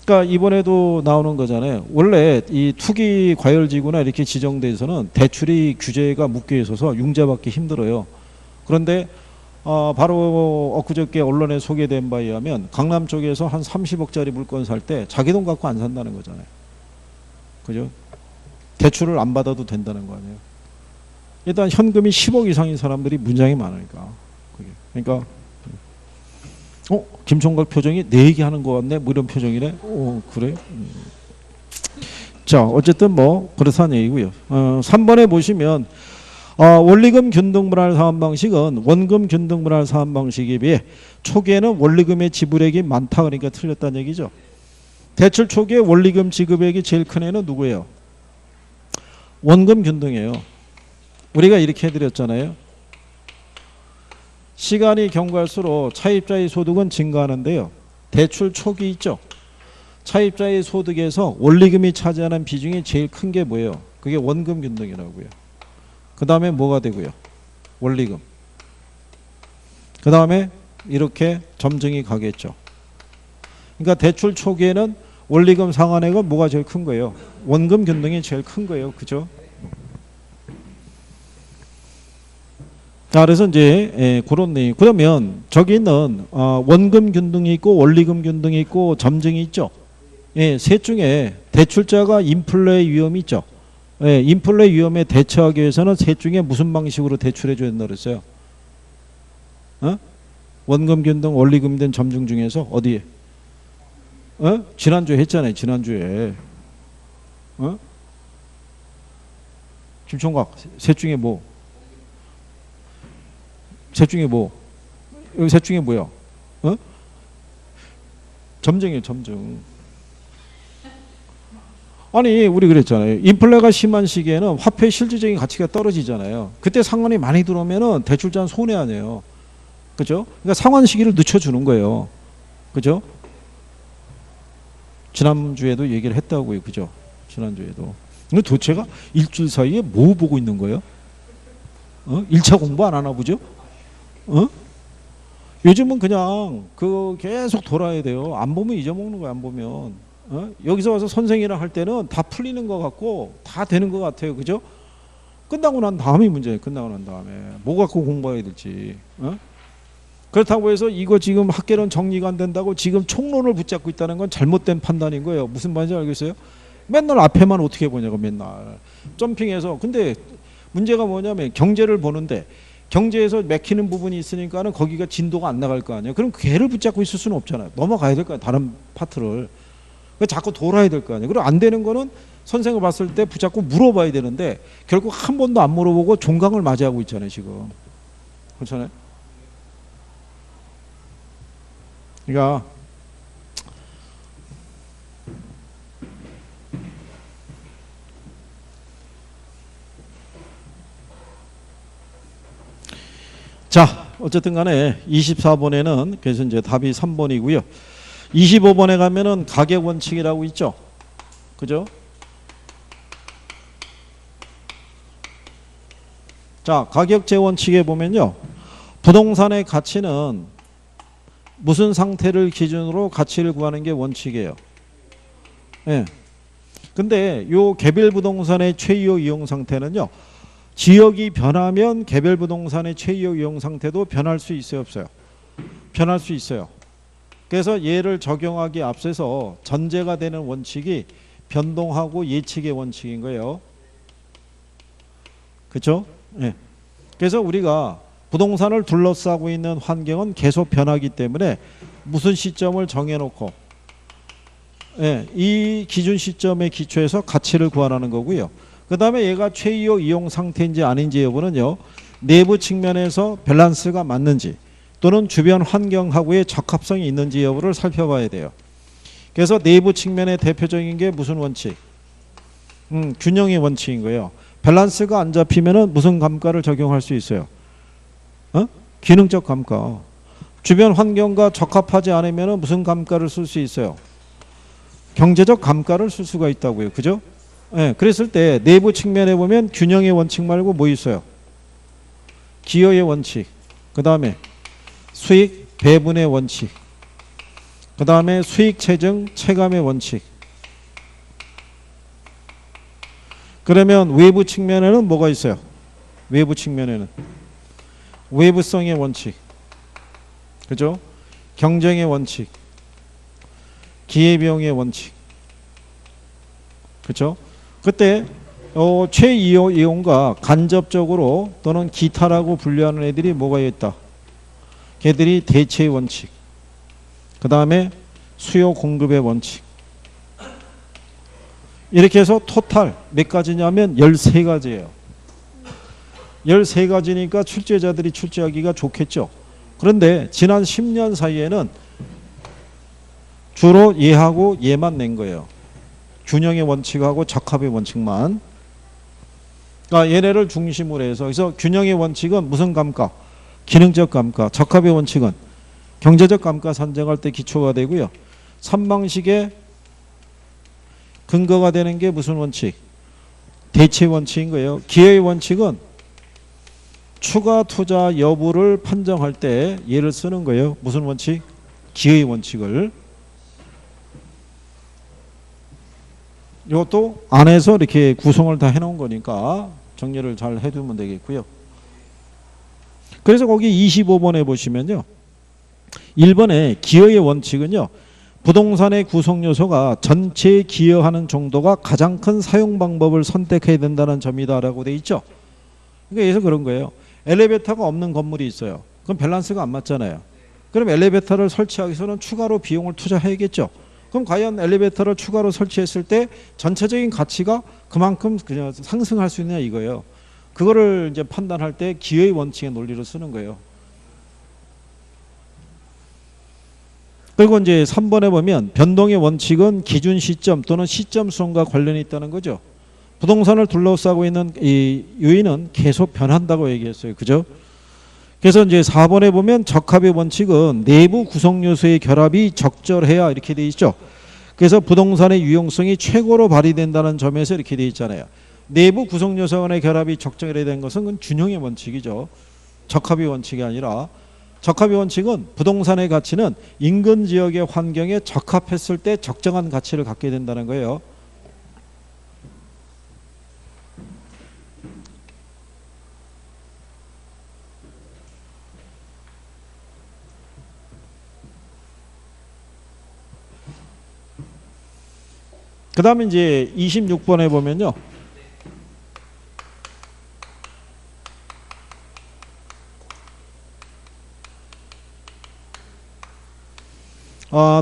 그러니까 이번에도 나오는 거잖아요. 원래 이 투기 과열지구나 이렇게 지정돼 있어서는 대출이 규제가 묶여 있어서 융자받기 힘들어요. 그런데 바로 엊그저께 언론에 소개된 바에 의하면 강남 쪽에서 한 30억짜리 물건 살 때 자기 돈 갖고 안 산다는 거잖아요. 그죠? 대출을 안 받아도 된다는 거 아니에요. 일단 현금이 10억 이상인 사람들이 문장이 많으니까. 그게. 그러니까 김총각 표정이 내 얘기하는 것 같네 뭐 이런 표정이네. 그래? 자, 어쨌든 뭐 그렇다는 얘기고요. 3번에 보시면 원리금 균등분할 사업 방식은 원금 균등분할 사업 방식에 비해 초기에는 원리금의 지불액이 많다, 그러니까 틀렸다는 얘기죠. 대출 초기에 원리금 지급액이 제일 큰 애는 누구예요? 원금 균등이에요. 우리가 이렇게 해드렸잖아요. 시간이 경과할수록 차입자의 소득은 증가하는데요. 대출 초기 있죠. 차입자의 소득에서 원리금이 차지하는 비중이 제일 큰 게 뭐예요? 그게 원금 균등이라고요. 그 다음에 뭐가 되고요? 원리금. 그 다음에 이렇게 점증이 가겠죠. 그러니까 대출 초기에는 원리금 상환액은 뭐가 제일 큰 거예요? 원금 균등이 제일 큰 거예요. 그죠? 자, 그래서 이제 그런 내용. 그러면 저기 있는 원금 균등이 있고 원리금 균등이 있고 점증이 있죠. 셋 중에 대출자가 인플레 위험이 있죠. 인플레 위험에 대처하기 위해서는 셋 중에 무슨 방식으로 대출해 줘야 된다 그랬어요? 원금 균등, 원리금 등 점증 중에서 어디에? 지난주에 했잖아요. 지난주에. 김총각, 셋 중에 뭐? 셋 중에 뭐? 여기 셋 중에 뭐야? 점증이에요, 점증. 아니, 우리 그랬잖아요. 인플레가 심한 시기에는 화폐 실질적인 가치가 떨어지잖아요. 그때 상환이 많이 들어오면은 대출자는 손해 아니에요. 그죠? 그러니까 상환 시기를 늦춰주는 거예요. 그죠? 지난주에도 얘기를 했다고요. 그죠? 지난주에도. 근데 도대체가 일주일 사이에 뭐 보고 있는 거예요? 1차 공부 안 하나 보죠? 요즘은 그냥 계속 돌아야 돼요. 안 보면 잊어먹는 거야, 안 보면. 여기서 와서 선생이랑 할 때는 다 풀리는 것 같고 다 되는 것 같아요. 그죠? 끝나고 난 다음이 문제예요. 끝나고 난 다음에. 뭐 갖고 공부해야 될지. 그렇다고 해서 이거 지금 학계론 정리가 안 된다고 지금 총론을 붙잡고 있다는 건 잘못된 판단인 거예요. 무슨 말인지 알겠어요? 맨날 앞에만 어떻게 보냐고 맨날. 점핑해서. 근데 문제가 뭐냐면 경제를 보는데 경제에서 맥히는 부분이 있으니까는 거기가 진도가 안 나갈 거 아니에요. 그럼 걔를 붙잡고 있을 수는 없잖아요. 넘어가야 될 거 아니에요. 다른 파트를. 자꾸 돌아야 될 거 아니에요. 그리고 안 되는 거는 선생을 봤을 때 붙잡고 물어봐야 되는데 결국 한 번도 안 물어보고 종강을 맞이하고 있잖아요. 지금. 그렇잖아요. 그러니까 자, 어쨌든 간에 24번에는 그래서 이제 답이 3번이고요. 25번에 가면은 가격 원칙이라고 있죠. 그죠? 자, 가격제 원칙에 보면요. 부동산의 가치는 무슨 상태를 기준으로 가치를 구하는 게 원칙이에요. 예. 근데 요 개별 부동산의 최이호 이용 상태는요. 지역이 변하면 개별 부동산의 최이호 이용 상태도 변할 수 있어요, 없어요? 변할 수 있어요. 그래서 얘를 적용하기 앞서서 전제가 되는 원칙이 변동하고 예측의 원칙인 거예요. 그렇죠? 예. 그래서 우리가 부동산을 둘러싸고 있는 환경은 계속 변하기 때문에 무슨 시점을 정해놓고 예, 이 기준 시점에 기초해서 가치를 구하라는 거고요. 그 다음에 얘가 최이호 이용 상태인지 아닌지 여부는요. 내부 측면에서 밸런스가 맞는지 또는 주변 환경하고의 적합성이 있는지 여부를 살펴봐야 돼요. 그래서 내부 측면의 대표적인 게 무슨 원칙? 균형의 원칙인 거예요. 밸런스가 안 잡히면은 무슨 감가를 적용할 수 있어요? 기능적 감가. 주변 환경과 적합하지 않으면은 무슨 감가를 쓸 수 있어요? 경제적 감가를 쓸 수가 있다고요. 그죠? 예, 그랬을 때 내부 측면에 보면 균형의 원칙 말고 뭐 있어요? 기여의 원칙. 그 다음에 수익 배분의 원칙. 그 다음에 수익 체증 체감의 원칙. 그러면 외부 측면에는 뭐가 있어요? 외부 측면에는 외부성의 원칙. 그죠? 경쟁의 원칙. 기회비용의 원칙. 그죠? 그때 최이용과 간접적으로 또는 기타라고 분류하는 애들이 뭐가 있다? 걔들이 대체의 원칙. 그 다음에 수요 공급의 원칙. 이렇게 해서 토탈 몇 가지냐면 13가지예요. 13가지니까 출제자들이 출제하기가 좋겠죠. 그런데 지난 10년 사이에는 주로 얘하고 얘만 낸 거예요. 균형의 원칙하고 적합의 원칙만. 그러니까 얘네를 중심으로 해서 그래서 균형의 원칙은 무슨 감가? 기능적 감가. 적합의 원칙은 경제적 감가 산정할 때 기초가 되고요. 3방식의 근거가 되는 게 무슨 원칙? 대체 원칙인 거예요. 기회의 원칙은 추가 투자 여부를 판정할 때 얘를 쓰는 거예요. 무슨 원칙? 기회의 원칙을. 이것도 안에서 이렇게 구성을 다 해놓은 거니까 정리를 잘 해두면 되겠고요. 그래서 거기 25번에 보시면요. 1번에 기여의 원칙은요. 부동산의 구성 요소가 전체에 기여하는 정도가 가장 큰 사용 방법을 선택해야 된다는 점이다라고 돼 있죠. 그래서 그런 거예요. 엘리베이터가 없는 건물이 있어요. 그럼 밸런스가 안 맞잖아요. 그럼 엘리베이터를 설치하기 위해서는 추가로 비용을 투자해야겠죠. 그럼 과연 엘리베이터를 추가로 설치했을 때 전체적인 가치가 그만큼 그냥 상승할 수 있느냐 이거예요. 그거를 이제 판단할 때 기여의 원칙의 논리를 쓰는 거예요. 그리고 이제 3번에 보면 변동의 원칙은 기준 시점 또는 시점 수준과 관련이 있다는 거죠. 부동산을 둘러싸고 있는 이 요인은 계속 변한다고 얘기했어요. 그죠? 그래서 이제 4번에 보면 적합의 원칙은 내부 구성 요소의 결합이 적절해야 이렇게 돼 있죠. 그래서 부동산의 유용성이 최고로 발휘된다는 점에서 이렇게 돼 있잖아요. 내부 구성 요소 간의 결합이 적절해야 되는 것은 그건 균형의 원칙이죠. 적합의 원칙이 아니라 적합의 원칙은 부동산의 가치는 인근 지역의 환경에 적합했을 때 적정한 가치를 갖게 된다는 거예요. 그 다음에 이제 26번에 보면요.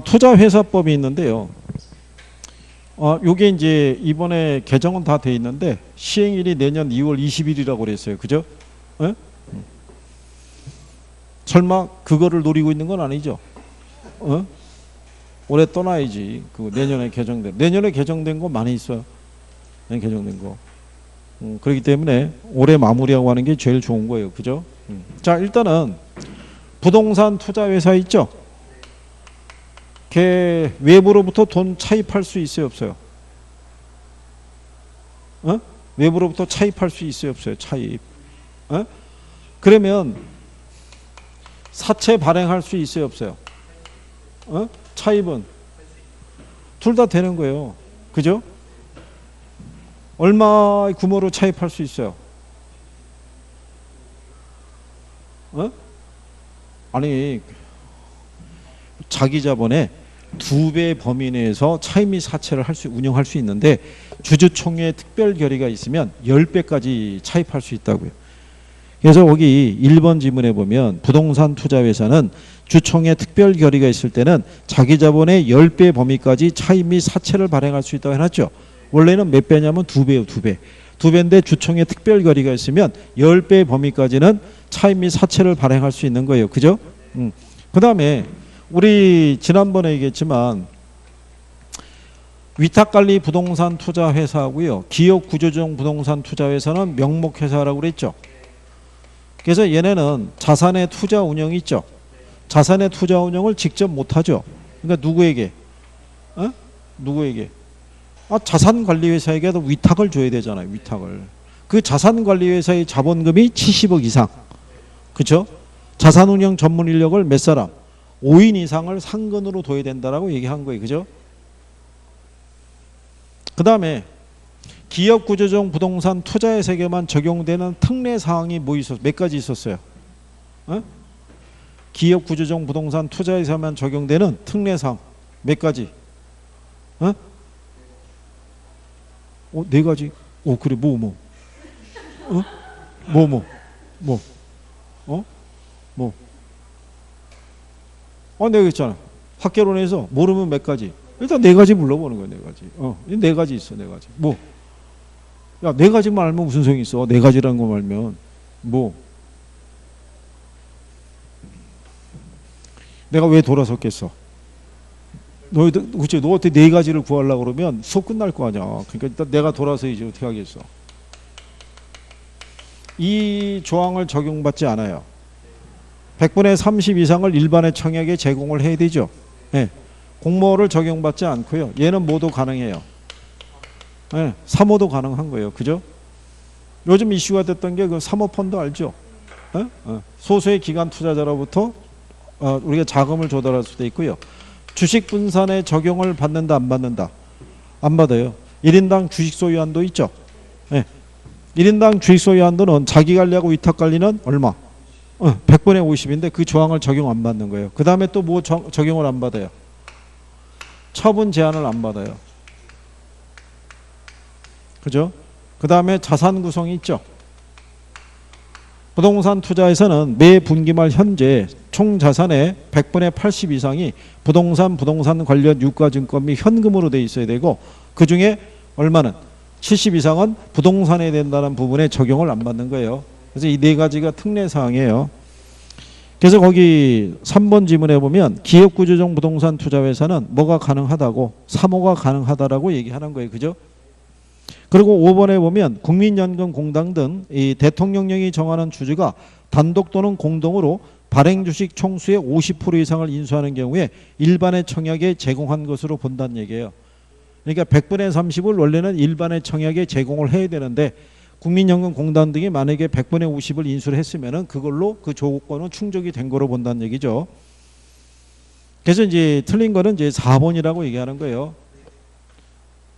투자회사법이 있는데요. 요게 이제 이번에 개정은 다 돼 있는데 시행일이 내년 2월 20일이라고 그랬어요. 그죠? 에? 설마 그거를 노리고 있는 건 아니죠? 올해 떠나야지. 그 내년에 개정된 거 많이 있어요. 개정된 거. 그렇기 때문에 올해 마무리하고 하는 게 제일 좋은 거예요. 그죠? 자, 일단은 부동산 투자 회사 있죠? 걔 외부로부터 돈 차입할 수 있어요, 없어요? 어? 외부로부터 차입할 수 있어요, 없어요? 차입. 어? 그러면 사채 발행할 수 있어요, 없어요? 어? 차입은 둘 다 되는 거예요. 그죠? 얼마의 규모로 차입할 수 있어요? 어? 아니, 자기 자본의 2배 범위 내에서 차입 및 사채를 운영할 수 있는데 주주총회 특별 결의가 있으면 10배까지 차입할 수 있다고요. 그래서 거기 1번 지문에 보면 부동산 투자회사는 주총회 특별 결의가 있을 때는 자기 자본의 10배 범위까지 차입 및 사채를 발행할 수 있다고 해놨죠. 원래는 몇 배냐면 2배요, 2배. 2배인데 주총회 특별 결의가 있으면 10배 범위까지는 차입 및 사채를 발행할 수 있는 거예요. 그죠? 그 다음에 우리 지난번에 얘기했지만 위탁관리 부동산 투자회사하고요. 기업구조조정 부동산 투자회사는 명목회사라고 그랬죠. 그래서 얘네는 자산의 투자 운영이 있죠. 자산의 투자 운영을 직접 못하죠. 그러니까 누구에게? 어? 누구에게? 자산관리회사에게도 위탁을 줘야 되잖아요. 위탁을. 그 자산관리회사의 자본금이 70억 이상. 그렇죠? 자산운영 전문 인력을 몇 사람? 5인 이상을 상근으로 둬야 된다라고 얘기한 거예요. 그죠? 그 다음에 기업구조조정 부동산 투자의 세계만 적용되는 특례사항이 뭐 있었어요? 몇 가지 있었어요? 어? 기업구조조정 부동산 투자에서만 적용되는 특례사항 몇 가지? 어? 4가지? 그래 뭐? 어? 뭐? 내가 했잖아. 학개론에서 모르면 몇 가지? 일단 4가지 불러보는 거야, 4가지. 4가지 있어, 4가지. 뭐? 야, 4가지만 알면 무슨 소용이 있어? 4가지라는 거 알면. 뭐? 내가 왜 돌아섰겠어? 그치, 너한테 4가지를 구하려고 그러면 수업 끝날 거 아니야. 그러니까 일단 내가 돌아서야지 어떻게 하겠어? 이 조항을 적용받지 않아요. 100분의 30 이상을 일반의 청약에 제공을 해야 되죠. 네. 공모를 적용받지 않고요. 얘는 모두 가능해요. 네. 사모도 가능한 거예요. 그죠? 요즘 이슈가 됐던 게 그 사모펀드 알죠? 네? 소수의 기관 투자자로부터 우리가 자금을 조달할 수도 있고요. 주식 분산에 적용을 받는다, 안 받는다? 안 받아요. 1인당 주식 소유 한도 있죠? 네. 1인당 주식 소유 한도는 자기 관리하고 위탁 관리는 얼마? 100분의 50인데 그 조항을 적용 안 받는 거예요. 그 다음에 또 뭐 적용을 안 받아요? 처분 제한을 안 받아요. 그죠? 그 다음에 자산 구성이 있죠. 부동산 투자에서는 매 분기말 현재 총 자산의 100분의 80 이상이 부동산 관련 유가증권 및 현금으로 돼 있어야 되고 그 중에 얼마는? 70 이상은 부동산에 된다는 부분에 적용을 안 받는 거예요. 그래서 이 4가지가 특례사항이에요. 그래서 거기 3번 지문에 보면 기업구조조정 부동산 투자회사는 뭐가 가능하다고? 사모가 가능하다라고 얘기하는 거예요. 그죠? 그리고 5번에 보면 국민연금공단 등 이 대통령령이 정하는 주주가 단독 또는 공동으로 발행주식 총수의 50% 이상을 인수하는 경우에 일반의 청약에 제공한 것으로 본다는 얘기예요. 그러니까 100분의 30을 원래는 일반의 청약에 제공을 해야 되는데 국민연금공단 등이 만약에 100분의 50을 인수를 했으면은 그걸로 그 조건은 충족이 된 거로 본다는 얘기죠. 그래서 이제 틀린 거는 이제 4번이라고 얘기하는 거예요.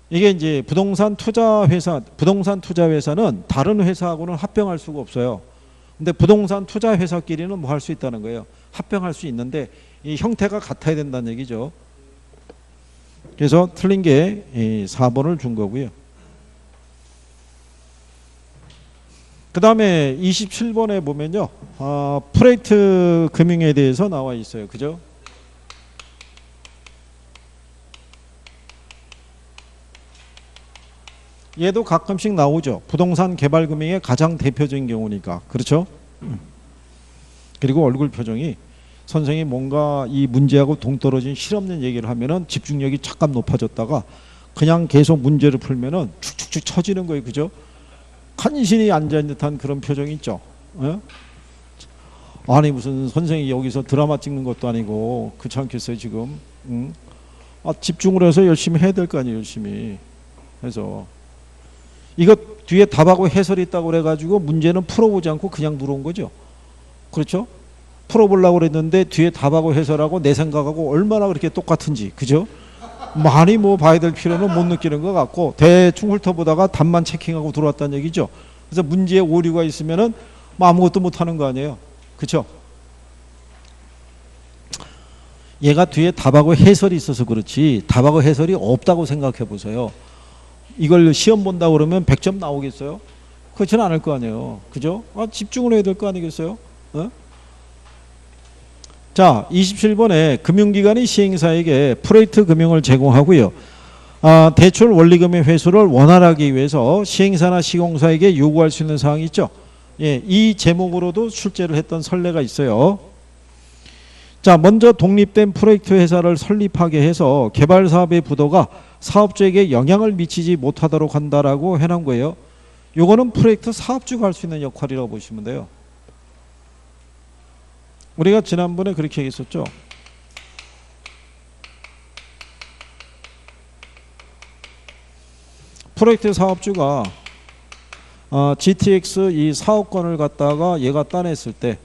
이게 이제 부동산 투자회사는 다른 회사하고는 합병할 수가 없어요. 근데 부동산 투자회사끼리는 뭐 할 수 있다는 거예요. 합병할 수 있는데 이 형태가 같아야 된다는 얘기죠. 그래서 틀린 게 4번을 준 거고요. 그 다음에 27번에 보면요. 프레이트 금융에 대해서 나와 있어요. 그죠? 얘도 가끔씩 나오죠. 부동산 개발 금융의 가장 대표적인 경우니까. 그렇죠? 그리고 얼굴 표정이 선생이 뭔가 이 문제하고 동떨어진 실없는 얘기를 하면은 집중력이 잠깐 높아졌다가 그냥 계속 문제를 풀면은 축축축 처지는 거예요. 그죠? 간신히 앉아있는 듯한 그런 표정이 있죠. 아니 무슨 선생이 여기서 드라마 찍는 것도 아니고 그렇지 않겠어요 지금? 응? 집중을 해서 열심히 해야 될 거 아니에요. 열심히 해서 이거 뒤에 답하고 해설이 있다고 그래가지고 문제는 풀어보지 않고 그냥 들어온 거죠. 그렇죠? 풀어보려고 그랬는데 뒤에 답하고 해설하고 내 생각하고 얼마나 그렇게 똑같은지, 그죠? 많이 뭐 봐야 될 필요는 못 느끼는 것 같고 대충 훑어보다가 답만 체킹하고 들어왔다는 얘기죠. 그래서 문제에 오류가 있으면은 뭐 아무것도 못하는 거 아니에요. 그렇죠? 얘가 뒤에 답하고 해설이 있어서 그렇지 답하고 해설이 없다고 생각해 보세요. 이걸 시험 본다고 그러면 100점 나오겠어요? 그렇지는 않을 거 아니에요. 그죠? 집중을 해야 될 거 아니겠어요? 어? 자, 27번에 금융기관이 시행사에게 프로젝트 금융을 제공하고요. 대출 원리금의 회수를 원활하게 위해서 시행사나 시공사에게 요구할 수 있는 사항이 있죠. 예, 이 제목으로도 출제를 했던 선례가 있어요. 자, 먼저 독립된 프로젝트 회사를 설립하게 해서 개발 사업의 부도가 사업주에게 영향을 미치지 못하도록 한다라고 해놓은 거예요. 요거는 프로젝트 사업주가 할 수 있는 역할이라고 보시면 돼요. 우리가 지난번에 그렇게 얘기했었죠. 프로젝트 사업주가 GTX 이 사업권을 갖다가 얘가 따냈을 때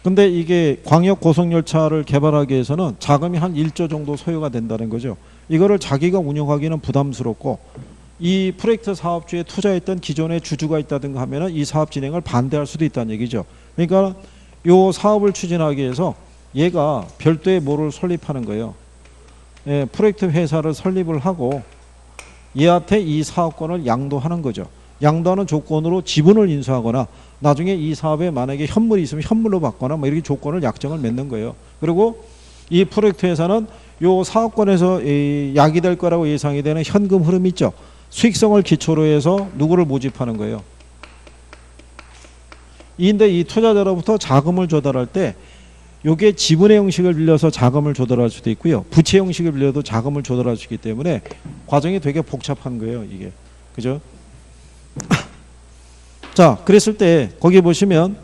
근데 이게 광역 고속열차를 개발하기 위해서는 자금이 한 1조 정도 소요가 된다는 거죠. 이거를 자기가 운영하기는 부담스럽고 이 프로젝트 사업주에 투자했던 기존의 주주가 있다든가 하면은 이 사업 진행을 반대할 수도 있다는 얘기죠. 그러니까 요 사업을 추진하기 위해서 얘가 별도의 뭐를 설립하는 거예요. 예, 프로젝트 회사를 설립을 하고 얘한테 이 사업권을 양도하는 거죠. 양도하는 조건으로 지분을 인수하거나 나중에 이 사업에 만약에 현물이 있으면 현물로 받거나 뭐 이렇게 조건을 약정을 맺는 거예요. 그리고 이 프로젝트 회사는 요 사업권에서 야기될 거라고 예상이 되는 현금 흐름이 있죠. 수익성을 기초로 해서 누구를 모집하는 거예요. 근데 이 투자자로부터 자금을 조달할 때 요게 지분의 형식을 빌려서 자금을 조달할 수도 있고요. 부채 형식을 빌려도 자금을 조달할 수 있기 때문에 과정이 되게 복잡한 거예요. 이게. 그죠? 자, 그랬을 때 거기 보시면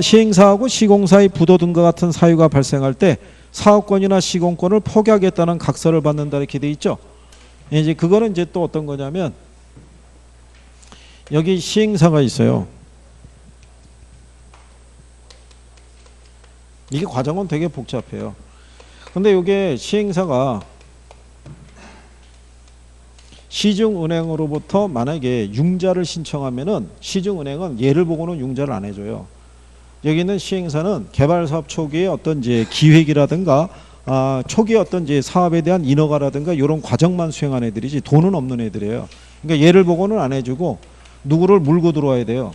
시행사하고 시공사의 부도 등과 같은 사유가 발생할 때 사업권이나 시공권을 포기하겠다는 각서를 받는다 이렇게 돼 있죠. 이제 그거는 이제 또 어떤 거냐면 여기 시행사가 있어요. 이게 과정은 되게 복잡해요. 근데 이게 시행사가 시중은행으로부터 만약에 융자를 신청하면은 시중은행은 얘를 보고는 융자를 안 해줘요. 여기 있는 시행사는 개발사업 초기에 어떤 이제 기획이라든가 초기에 어떤 이제 사업에 대한 인허가라든가 이런 과정만 수행한 애들이지 돈은 없는 애들이에요. 그러니까 얘를 보고는 안 해주고 누구를 물고 들어와야 돼요.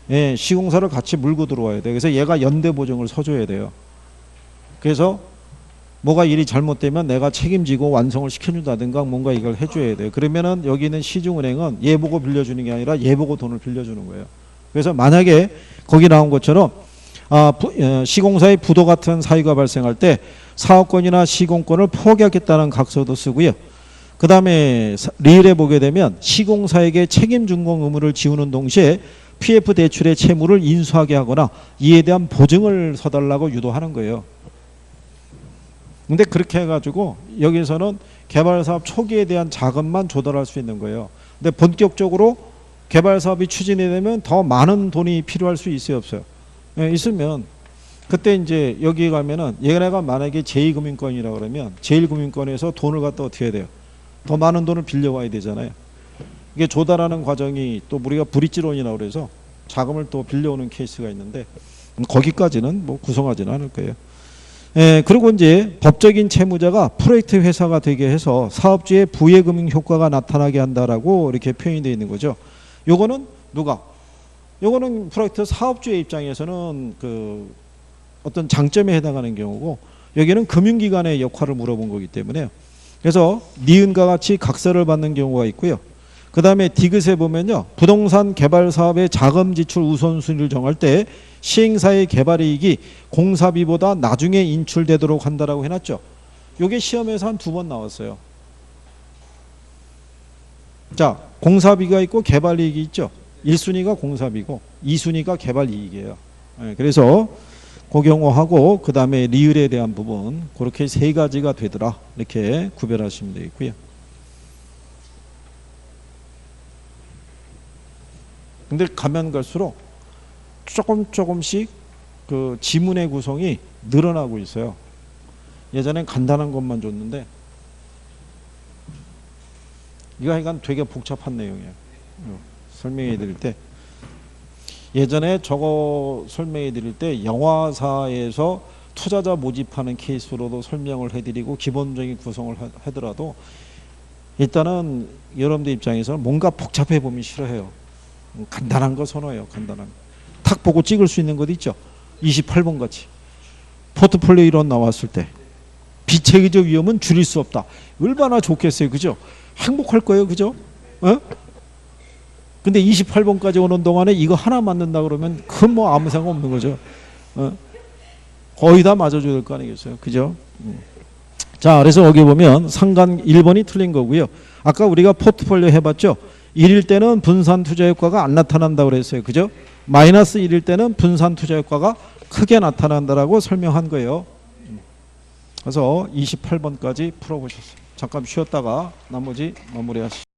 예, 시공사를 같이 물고 들어와야 돼요. 그래서 얘가 연대 보증을 서줘야 돼요. 그래서 뭐가 일이 잘못되면 내가 책임지고 완성을 시켜준다든가 뭔가 이걸 해줘야 돼요. 그러면은 여기 있는 시중은행은 얘 보고 빌려주는 게 아니라 얘 보고 돈을 빌려주는 거예요. 그래서 만약에 거기 나온 것처럼 시공사의 부도 같은 사유가 발생할 때 사업권이나 시공권을 포기하겠다는 각서도 쓰고요. 그 다음에 리을에 보게 되면 시공사에게 책임 준공 의무를 지우는 동시에 PF 대출의 채무를 인수하게 하거나 이에 대한 보증을 서달라고 유도하는 거예요. 근데 그렇게 해가지고 여기서는 개발사업 초기에 대한 자금만 조달할 수 있는 거예요. 근데 본격적으로 개발사업이 추진이 되면 더 많은 돈이 필요할 수 있어요, 없어요? 예, 있으면 그때 이제 여기 가면은 얘네가 만약에 제2금융권이라 그러면 제1금융권에서 돈을 갖다 어떻게 해야 돼요? 더 많은 돈을 빌려와야 되잖아요. 이게 조달하는 과정이 또 우리가 브릿지론이라고 그래서 자금을 또 빌려오는 케이스가 있는데 거기까지는 뭐 구성하지는 않을 거예요. 예, 그리고 이제 법적인 채무자가 프로젝트 회사가 되게 해서 사업주의 부의금융 효과가 나타나게 한다라고 이렇게 표현이 되어 있는 거죠. 요거는 누가? 요거는 프로젝트 사업주의 입장에서는 그 어떤 장점에 해당하는 경우고 여기는 금융기관의 역할을 물어본 거기 때문에 그래서 니은과 같이 각서를 받는 경우가 있고요. 그 다음에 디귿에 보면요. 부동산 개발 사업의 자금 지출 우선순위를 정할 때 시행사의 개발이익이 공사비보다 나중에 인출되도록 한다라고 해놨죠. 요게 시험에서 한 2번 나왔어요. 자, 공사비가 있고 개발이익이 있죠. 1순위가 공사비고 2순위가 개발이익이에요. 예, 그래서 그 경우하고 그 다음에 리을에 대한 부분 그렇게 세 가지가 되더라 이렇게 구별하시면 되겠고요. 근데 가면 갈수록 조금씩 그 지문의 구성이 늘어나고 있어요. 예전엔 간단한 것만 줬는데 이거 하여간 되게 복잡한 내용이에요. 설명해 드릴 때 예전에 저거 설명해 드릴 때 영화사에서 투자자 모집하는 케이스로도 설명을 해드리고 기본적인 구성을 하더라도 일단은 여러분들 입장에서는 뭔가 복잡해 보면 싫어해요. 간단한 거 선호해요. 간단한 거. 탁 보고 찍을 수 있는 것 있죠. 28번 같이 포트폴리오 이론 나왔을 때 비체계적 위험은 줄일 수 없다. 얼마나 좋겠어요. 그죠? 행복할 거예요. 그죠? 어? 근데 28번까지 오는 동안에 이거 하나 맞는다 그러면 큰 뭐 아무 생각 없는 거죠. 거의 다 맞아줘야 될 거 아니겠어요. 그죠? 자, 그래서 여기 보면 상관 1번이 틀린 거고요. 아까 우리가 포트폴리오 해봤죠. 1일 때는 분산 투자 효과가 안 나타난다고 그랬어요. 그죠? 마이너스 1일 때는 분산 투자 효과가 크게 나타난다라고 설명한 거예요. 그래서 28번까지 풀어보셨어요. 잠깐 쉬었다가 나머지 마무리하시죠.